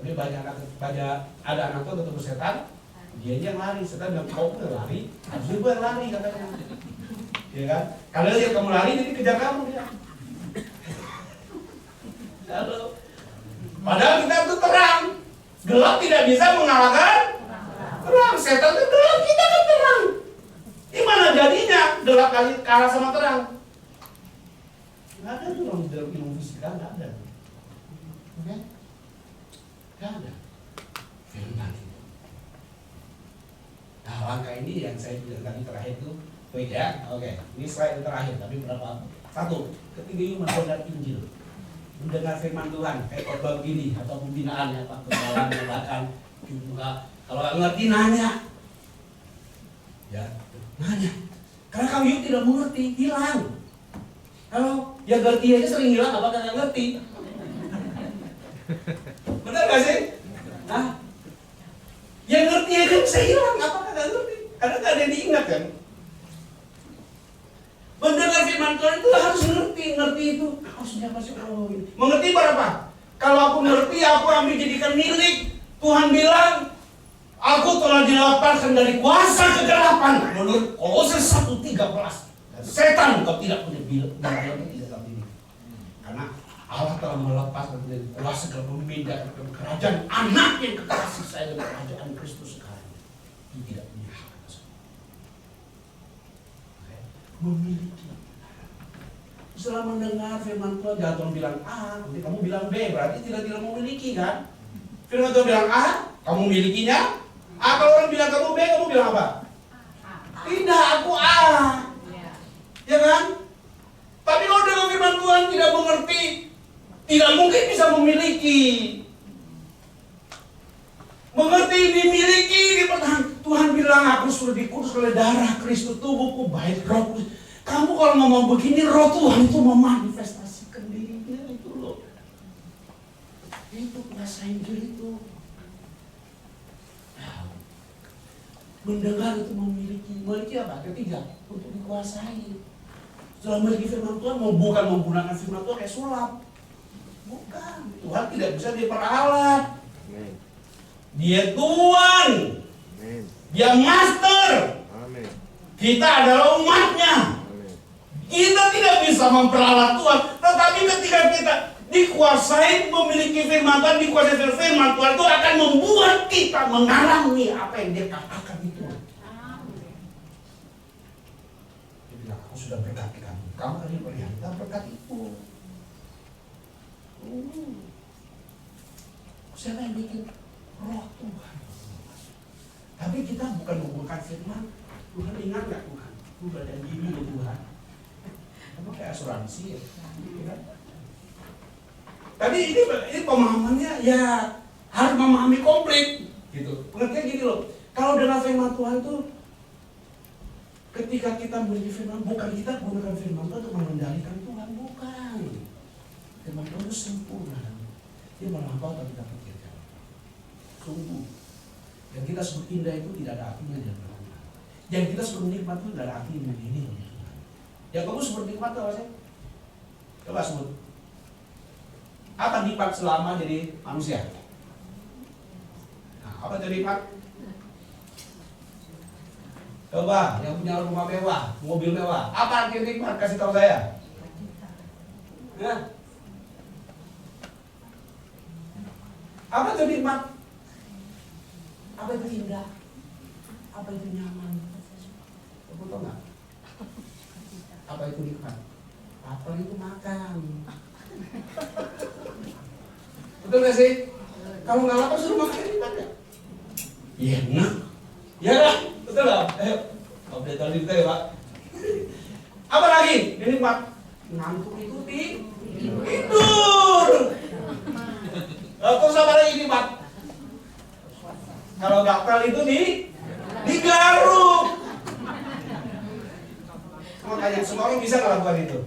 Tapi ada anak tuh ketemu setan, dia yang lari. Setan bilang kau udah lari, harusnya gue yang lari katanya. Ya kan? Kalau lihat kamu lari, jadi kejar kamu dia. Halo. Padahal kita itu terang, gelap tidak bisa mengalahkan terang. Setan itu gelap, kita kan terang. Gimana jadinya gelap kali kalah sama terang? Nggak ada tuh orang dalam ilmu fisika, nggak ada. Oke? Nggak ada. Firman itu. Nah langkah ini yang saya bilang tadi terakhir itu, wait ya, oke. Ini slide yang terakhir, tapi berapa? 1. Ketiga itu mendengar Injil, mendengar firman Tuhan, kayak khotbah begini atau pembinaan ya Pak, kenalan, mendengarkan, juga. Kalau nggak ngerti nanya, ya. Nanya, karena kamu tidak mengerti, hilang. Kalau yang ngerti aja sering hilang, apakah nggak ngerti? Benar gak sih? Hah? Yang ngerti aja bisa hilang, apakah nggak ngerti? Karena nggak ada yang diingat kan? Mendengar firman Tuhan itu harus ngerti itu harusnya apa sih? Mengerti berapa? Kalau aku ngerti, aku ambil jadikan milik. Tuhan bilang, aku telah dilepaskan dari kuasa kegelapan menurut Kolose 1:13. Setan kau tidak punya wilayah di dalam diri. Karena Allah telah melepaskan dari kuasa kegelapan, memindahkan ke kerajaan anak yang kekasih saya dan kerajaan Kristus sekarang. Dia tidak punya hak atas aku. Memiliki. Setelah mendengar firman Tuhan, jangan Tuhan bilang A, nanti kamu bilang B, berarti tidak memiliki kan? Firman Tuhan bilang A, kamu milikinya. Kalau orang bilang kamu B, kamu bilang apa? Tidak, aku A. Ya kan? Tapi kalau dengan firman Tuhan tidak mengerti, tidak mungkin bisa memiliki. Mengerti, dimiliki, dipertahankan. Tuhan bilang aku sudah dikudus oleh darah Kristus, tubuhku baik roh kudus. Kamu kalau ngomong begini, roh Tuhan itu memanifestasikan dirinya itu loh. Itu kuasa Injil itu. Mendengar itu memiliki. Memiliki apa? Ketiga, untuk dikuasai. Setelah memiliki firman Tuhan, bukan menggunakan firman Tuhan kayak sulap. Bukan. Tuhan tidak bisa diperalat. Dia Tuhan. Dia Master. Kita adalah umatnya. Kita tidak bisa memperalat Tuhan. Tetapi ketika kita dikuasai, memiliki firman Tuhan, dikuasai firman Tuhan itu akan membuat kita mengalami apa yang dia katakan itu. Dia bilang, aku sudah berkati kamu. Kamu akan berkata berkat itu. Siapa yang bikin? Roh Tuhan. Tapi kita bukan menggunakan firman. Tuhan ingat gak Tuhan? Lu badan gini ya Tuhan. Kamu kayak asuransi ya. Tadi ini pemahamannya ya harus memahami komplit gitu. Pengertian gini loh. Kalau dengan firman Tuhan tuh ketika kita memiliki firman, bukan kita gunakan firman Tuhan untuk mengendalikan Tuhan, bukan. Firman Tuhan itu sempurna. Dia melampaui apa kita pikirkan. Sungguh. Yang kita sebut indah itu tidak ada artinya di dalam Tuhan. Yang kita sebut nikmat itu tidak ada artinya di ini. Yang kamu sebut nikmat apa sih? Coba sebut. Apa nikmat selama jadi manusia? Nah, apa jadi nikmat? Coba, yang punya rumah mewah, mobil mewah, apa arti nikmat? Kasih tahu saya. Nah. Apa itu nikmat? Apa itu indah? Apa itu nyaman? Kamu tahu nggak? Apa itu nikmat? Apa itu makan? Betul gak sih? Kalau nggak lapar suruh makan nikmat ya? Iya, enak. Ya lah, betul lah. Ayo, oke tadi kita ya Pak. Apa lagi? Nikmat ngantuk itu tidur. Terus apa lagi nikmat? Kalau gatal itu digaruk. Makanya semua orang bisa melakukan itu.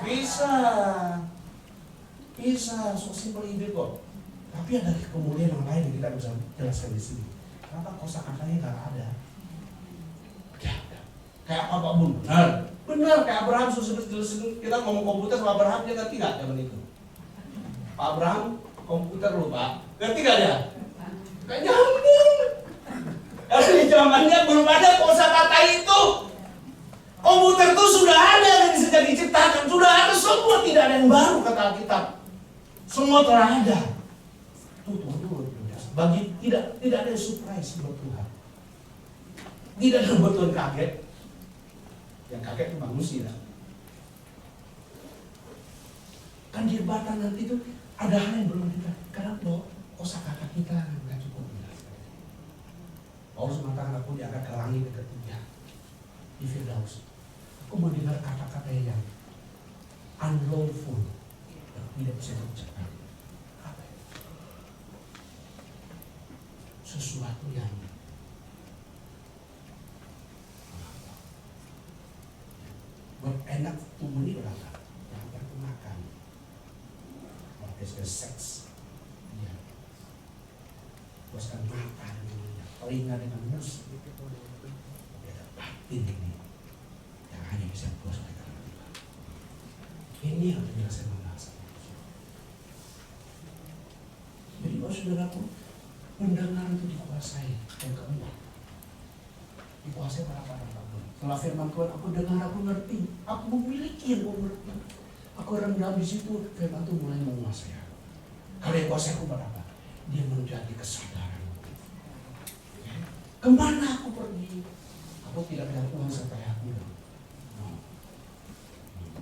Bisa, so simple ide kok. Tapi ada kemudian yang lain yang kita bisa jelaskan di sini. Kenapa kosakatanya nggak ada? Kayak apa Pak Bun? Benar kayak Abraham kita ngomong komputer sama Abraham dia ngerti nggak zaman itu? Pak Abraham komputer loh Pak, ngerti nggak dia? Kayak nyambung. Karena di zamannya belum ada kosakata itu. Komputer itu sudah ada yang sejak diciptakan, sudah ada semua, tidak ada yang baru kata Alkitab. Semua telah ada. Tuh. Bagi tidak ada yang surprise buat Tuhan. Tidak ada buat Tuhan kaget. Yang kaget itu manusia. Kan di batang nanti itu ada hal yang belum kita. Karena kosakata kita nggak cukup. Paulus mengatakan aku diangkat ke langit ketiga di Firdaus. Aku mendengar kata-kata yang unlawful, yang tidak bisa diucapkan. Apa itu? Sesuatu yang buat enak tubuh ini berapa? Yang aku makan, orkestra seks, ya, puaskan makan, telinga dengan musik, ada batin ini. Hanya bisa puas oleh karena Tuhan. Ini yang penjelasan mengasah. Jadi kalau saudaraku, pendengar itu dikuasai. Yang keempat, dikuasai para pun. Setelah firman Tuhan, aku dengar, aku ngerti, aku memiliki yang aku ngerti. Aku rendah di situ, firman Tuhan mulai menguasai aku. Kalau yang kuasai aku pada apa? Dia menjadi kesadaran. Kemana aku pergi? Aku tidak ada Tuhan sampai aku.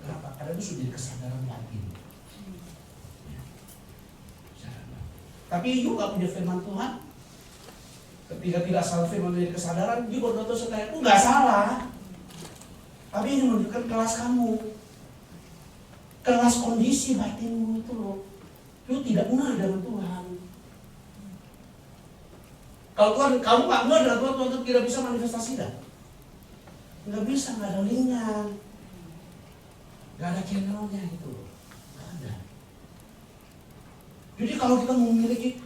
Kenapa? Karena itu sudah jadi kesadaran batin. Tapi Iyu gak punya firman Tuhan. Ketika tidak salah firman menjadi kesadaran, Iyu berkata setelah itu gak salah. Tapi ini menunjukkan kelas kamu, kelas kondisi batinmu itu loh. Lu tidak benar dengan Tuhan. Kalau Tuhan, kamu gak benar dengan Tuhan, Tuhan tidak bisa manifestasi dah. Gak bisa, gak ada linknya. Gak ada channelnya itu, gak ada. Jadi kalau kita memiliki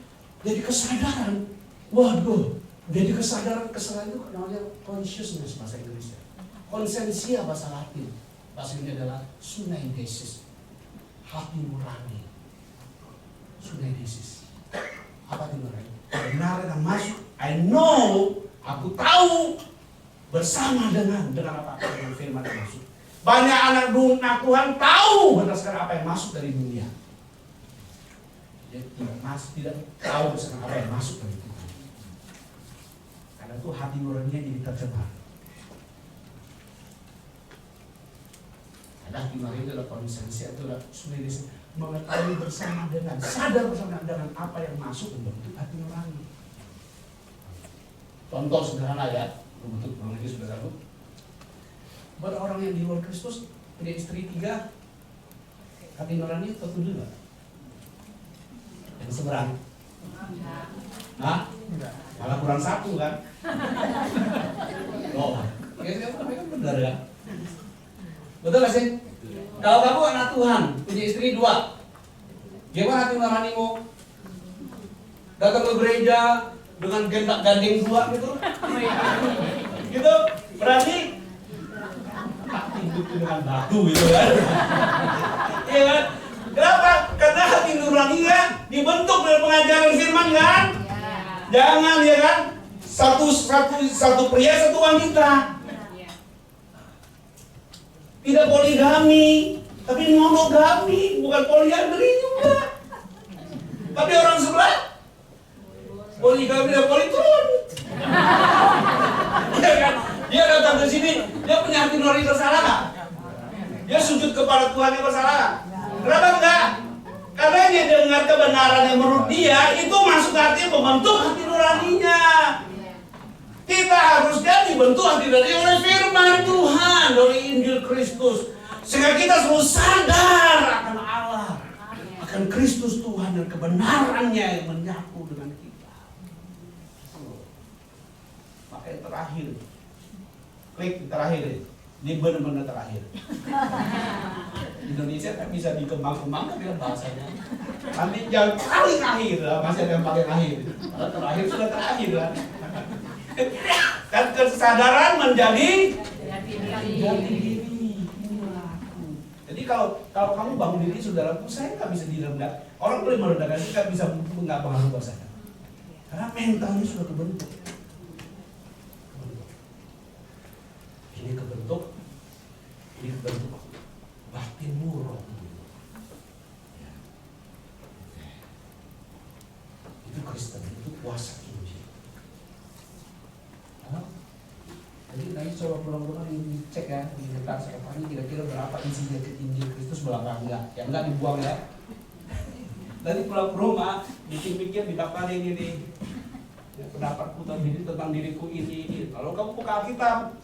jadi kesadaran, waduh, Jadi kesadaran itu namanya consciousness bahasa Inggrisnya. Konsensia bahasa Latin. Bahasa ini adalah sunaidesis. Hati nurani. Sunaidesis. Apa itu nurani? Kebenaran yang masuk. I know, aku tahu bersama dengan apa yang firman yang masuk. Banyak anak Tuhan tahu berdasarkan apa yang masuk dari dunia. Dia tidak tahu berdasarkan apa yang masuk dari Tuhan. Karena itu hati nuraninya jadi tercemar. Ada hati nurani itu adalah konsensi, itu adalah sunaidesis. Mengetahui bersama dengan, sadar bersama dengan apa yang masuk membentuk hati nurani. Contoh sederhana ya, membentuk nurani sudah tahu. Buat orang yang di luar Kristus punya istri 3, hati nurani atau 7 nggak? Yang seberang? Hah? Malah kurang 1 kan? Loh, kayaknya kan benar ya? Betul gak sih? Kalau kamu anak Tuhan, punya istri 2, gimana hati nuranimu? Datang ke gereja dengan gendak gandeng 2 gitu? Gitu? Berarti hidup dengan batu gitu kan? Iya kan? Kenapa? Karena hati nuraninya dibentuk dari pengajaran firman kan? Jangan ya kan? Satu pria, satu wanita. Tidak poligami, tapi monogami, bukan poliandri juga. Tapi orang sebelah poligami dan politron. Iya kan? Dia datang ke sini, dia punya hati nurani bersalah nggak? Dia sujud kepada Tuhan yang bersalah nggak? Kenapa enggak? Karena dia dengar kebenaran yang menurut dia itu masuk hati membentuk hati nuraninya. Kita harusnya dibentuk hati nurani oleh firman Tuhan dari Injil Kristus, sehingga kita selalu sadar akan Allah, akan Kristus Tuhan dan kebenarannya yang menyatu dengan kita. Maka yang terakhir, klik terakhir, ini benar-benar terakhir. Indonesia kan bisa dikembang-kembangkan dengan bahasanya. Nanti jangan paling akhir, masih ada yang paling akhir. Kalau terakhir sudah terakhir kan. Kan kesadaran menjadi diri. Jadi kalau kamu bangun diri, saudaraku, saya nggak bisa direndah. Orang boleh merendahkan, saya nggak bisa nggak pengaruh bahasanya. Karena mentalnya sudah kebentuk. Ini kebentuk batin murah. Ya. Itu Kristen, itu kuasa Injil. Jadi nanti coba pulang-pulang dicek ya, di letak sekarang ini kira-kira berapa isinya ke Injil Kristus belakang enggak? Yang enggak dibuang ya. Nanti pulang ke rumah, bikin-bikin didaftarin ini. Ya, pendapatku tentang diriku ini. Kalau kamu buka Alkitab,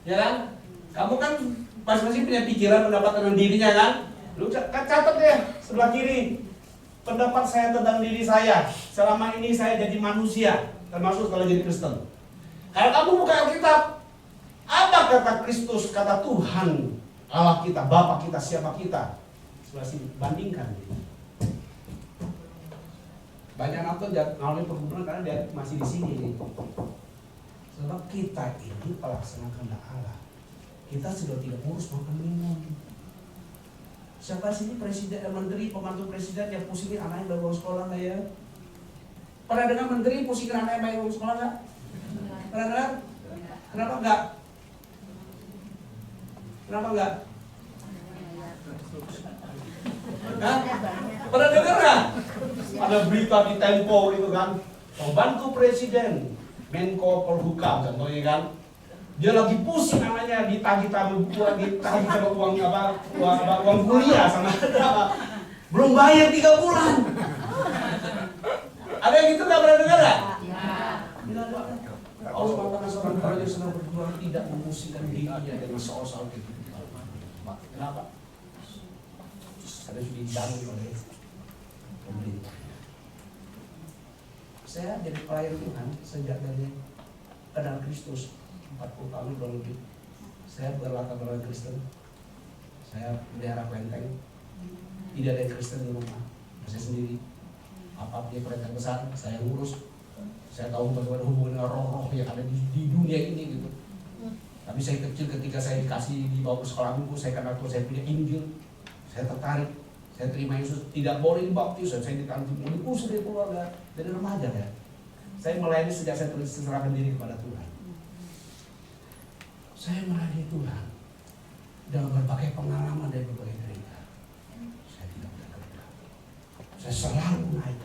ya kan? Kamu kan masing-masing punya pikiran, pendapat tentang dirinya kan? Lu catat deh sebelah kiri. Pendapat saya tentang diri saya. Selama ini saya jadi manusia, termasuk kalau jadi Kristen. Kalau kamu buka Alkitab, apa kata Kristus, kata Tuhan, Allah kita, Bapa kita, siapa kita? Sebelah sini, bandingkan. Banyak nonton melalui perhubungan karena dia masih di sini. Sebab kita ini pelaksana kehendak Allah. Kita sudah tidak urus makan minum. Siapa sini presiden, menteri, pembantu presiden yang pusingin anaknya bayar uang sekolah nggak ya? Pernah dengar menteri pusingin anaknya bayar uang sekolah nggak? Pernah dengar? Kenapa enggak? Kenapa enggak? Hah? Pernah dengar nggak? Ada berita di Tempo gitu kan? Pembantu presiden, Menko Polhukam contohnya kan? Dia lagi pusing namanya ditagih sama uang kuliah sama belum bayar 3 bulan. Ada yang gitu nggak pernah dengar nggak? Allah mengatakan seorang raja sedang berjuang tidak memusingkan dirinya dengan soal-soal kehidupan. Kenapa? Karena sudah dijamin oleh pemerintah. Saya jadi pelayan Tuhan sejak dari kenal Kristus 40 tahun lebih. Saya berlatar belakang Kristen. Saya melihara kelenteng. Tidak ada Kristen di rumah. Saya sendiri. Apa dia kelenteng besar, saya ngurus. Saya tahu bagaimana hubungan dengan roh-roh yang ada di dunia ini gitu. Tapi saya kecil ketika saya dikasih dibawa ke sekolah minggu, saya kenal Tuhan, saya punya Injil, saya tertarik, saya terima Yesus, tidak boleh dibaptis, saya dikantin, diusir dari keluarga, dari remaja ya. Saya melayani sejak saya serahkan diri kepada Tuhan. Saya melayani Tuhan dengan berbagai pengalaman dari berbagai gereja. Saya tidak pernah kerja. Saya selalu naik.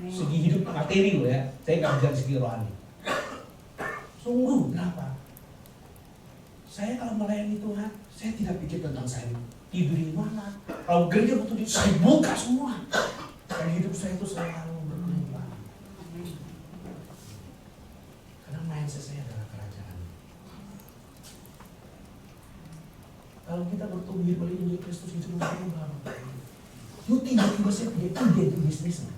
Segi hidup materi loh ya, saya nggak bicara segi rohani. Sungguh kenapa? Saya kalau melayani Tuhan, saya tidak pikir tentang saya tidur di mana. Kalau gereja butuh duit, saya buka semua. Dan hidup saya itu selalu berkelimpahan. Karena mindset saya adalah kerajaan. Kalau kita bertumbuh hidup Injil Kristus itu berubah. Itu tiba-tiba saya punya ide di bisnisnya.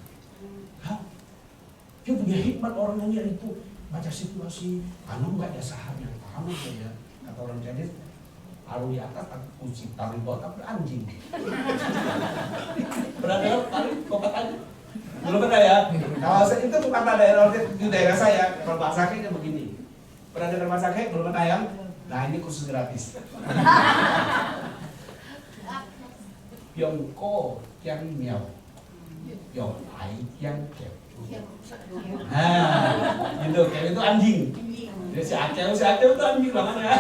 Dia punya hikmat orang yang itu baca situasi, anu enggak ya saham yang paham ya. Kata orang Chinese, taruh di atas takut kucing, taruh di bawah takut anjing. Pernah dengar taruh kopat anjing? Belum pernah ya? Kalau itu tuh kata daerah di daerah saya, kalau bahasa kayaknya begini. Pernah dengar bahasa kayak belum pernah ya? Nah ini kursus gratis. Yongko yang miao, Yong ai yang kep. Nah, gitu, kayak itu anjing. Dia si Aceh itu anjing banget ya.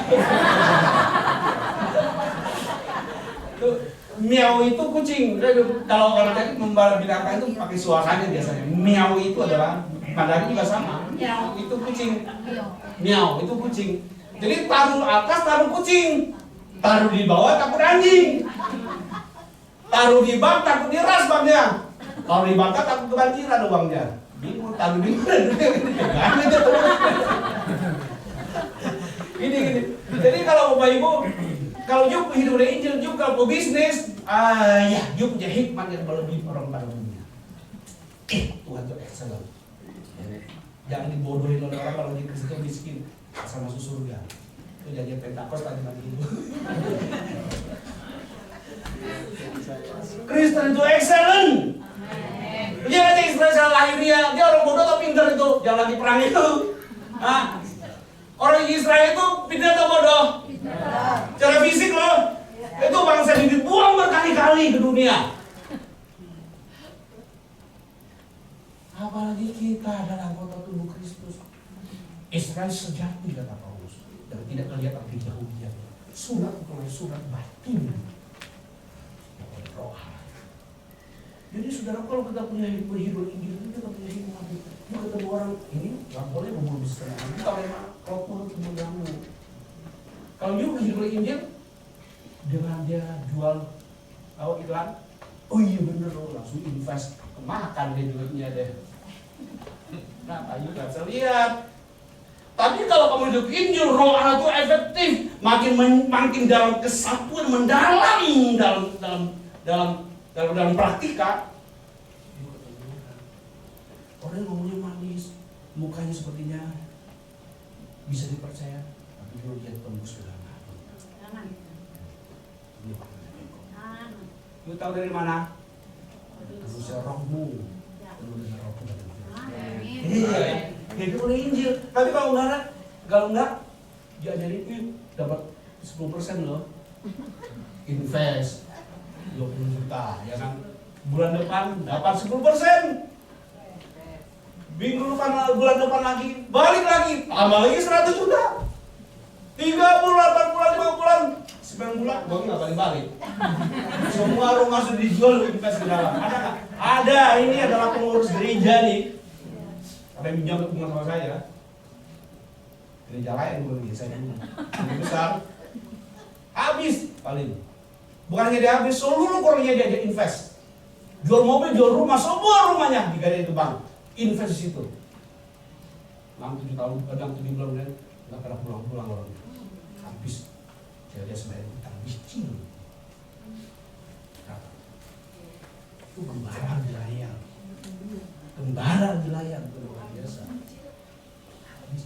Tuh, miau itu kucing. Kalau orang tadi membawa binatang itu pakai suaranya biasanya. Miau itu adalah Mandarin juga sama. Miau itu kucing. Miau itu kucing. Jadi taruh atas taruh kucing. Taruh di bawah takut anjing. Taruh di bak takut diras baknya. Kalau di bangka takut kebanjiran uangnya. Bingung, taruh di mana? Gini. Jadi kalau Bapak Ibu, kalau Juk hidup dari Injil, Juk kalau bisnis, ya Juk punya hikmat yang melebihi orang pada dunia. Tuhan itu excellent. Jangan dibodohin oleh orang kalau dia Kristen miskin, asal masuk surga. Itu janji Pentakost tadi itu. Kristen itu excellent. Dia aja Israel lahirnya, dia orang bodoh atau pintar itu, jangan lagi perang itu. Hah? Orang Israel itu pintar atau bodoh? Cara fisik loh, itu bangsa yang dibuang berkali-kali ke dunia. Apalagi kita adalah anggota tubuh Kristus. Israel sejati kata Paulus, dan tidak kelihatan di jauhnya. Surat itu surat batin, roh. Jadi saudara kalau kita punya hidup Injil, kita punya hikmat. Kita ketemu orang ini nggak boleh membunuh setengah. Kita kalau turut mengganggu. Kalau dia hidup Injil, dengan dia jual iklan, oh iya bener loh, langsung invest, kemakan dia duitnya deh. Nah, ayo nggak bisa lihat. Tapi kalau kamu hidup Injil, roh Allah itu efektif, makin dalam kesatuan, mendalam dalam praktika. Orang ngomongnya manis, mukanya sepertinya bisa dipercaya, tapi kalau dia tembus ke dalam hati. Lu tahu dari mana? Tembusnya rohmu, penuh dengan roh Tuhan. Iya, itu oleh Injil. Tapi kalau enggak, diajarin dapat 10% loh. Invest 20 juta, ya kan? Bulan depan dapat 10%. Bulan depan lagi, balik lagi, tambah lagi 100 juta. 3 bulan, 4 bulan, 5 bulan, 9 bulan, gue nggak balik-balik. Semua rumah sudah dijual, invest ke dalam. Ada nggak? Ada, ini adalah pengurus gereja nih. Ada yang minjam hubungan sama saya. Gereja lain gue lagi, saya dulu. Lebih besar. Habis paling. Bukan hanya dia habis, seluruh kornya dia invest. Jual mobil, jual rumah, semua rumahnya digadai ke bank. Invest di situ. 6-7 tahun, 6-7 bulan nggak pernah pulang-pulang orang. Habis. Jadi dia sebenarnya utang miskin. Itu gembara di layar. Gembara di layar itu luar biasa. Habis.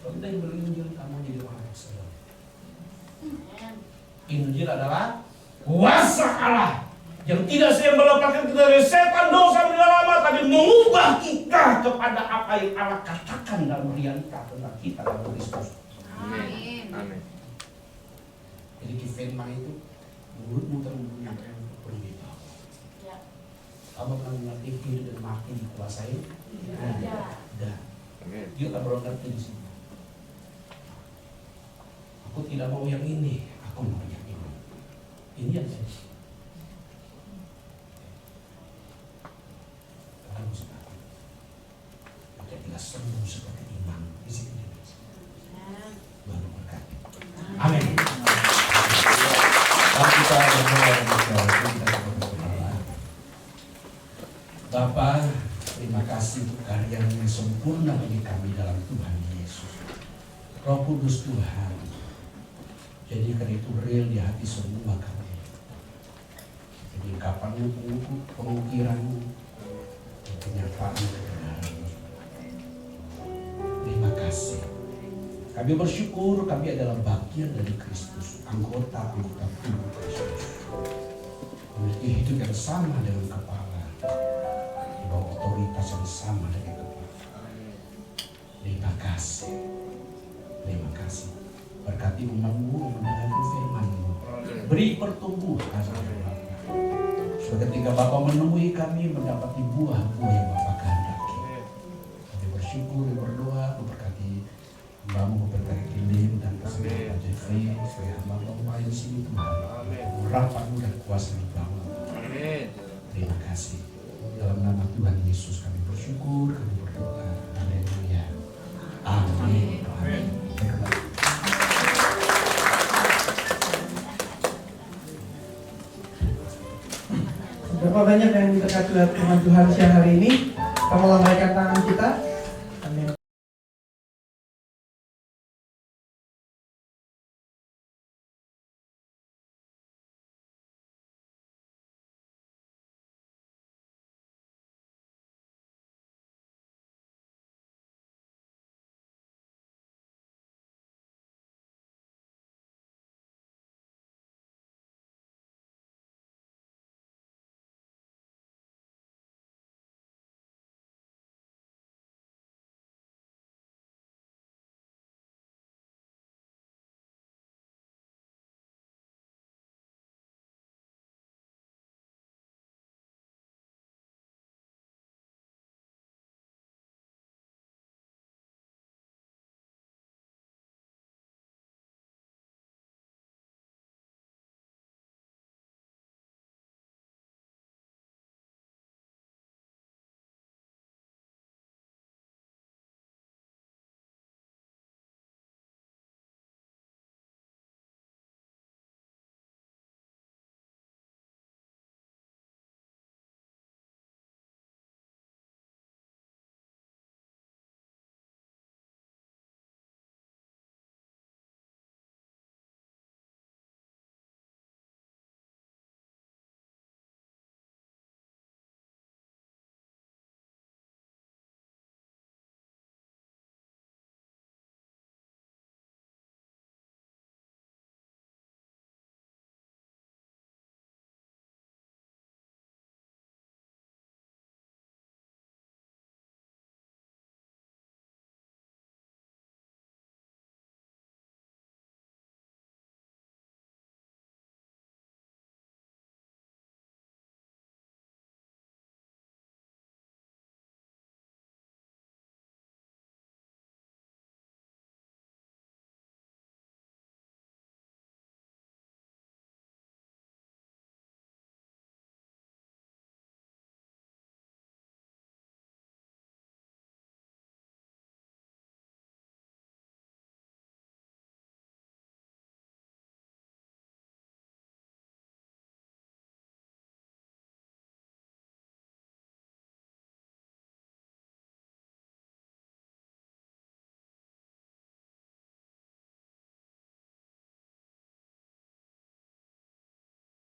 Kalau kita yang berinjil, kamu jadi orang excellent. Injil adalah kuasa Allah Yang tidak saja melepaskan kita dari setan, dosa, dan lama, tapi mengubah kita kepada apa yang Allah katakan dalam realita tentang kita dalam Kristus. Amin. Amin. Jadi firman itu mulutmu terbuka pergi tahu. Kamu akan mengerti hidup dan mati dikuasai. Dan dia tak perlu ngerti di sini. Aku tidak mau yang ini, aku mau yang ini. Ini yang saya. Kamu sekarang sudah tidak sembuh seperti iman di sini. Baru berkati. Amin. Kita berdoa Bapa, terima kasih untuk karya yang sempurna bagi kami dalam Tuhan Yesus. Roh Kudus Tuhan, jadikan itu real di hati semua kami. Jadi kapan pengukiranmu, kenyataanmu kebenaranmu. Terima kasih. Kami bersyukur kami adalah bagian dari Kristus, anggota tubuh Kristus. Memiliki hidup yang sama dengan kepala, di bawah otoritas yang sama dengan kepala. Terima kasih. Terima kasih. Berkati umat-Mu yang mendengarkan firman-Mu. Beri pertumbuhan supaya ketika Bapa menemui kami mendapati buah-buah yang Bapa kehendaki. Kami bersyukur dan berdoa memberkati hamba-Mu, memberkati Lim dan kesempatan Pak Jeffrey supaya hamba-Mu melayani sini Tuhan. Rapat-Mu dan kuasa Bapa. Terima kasih. Dalam nama Tuhan Yesus kami bersyukur, kami berdoa. Haleluya. Amin. Amin. Berapa banyak yang diberkati oleh firman Tuhan siang hari ini? Kita melambaikan tangan kita.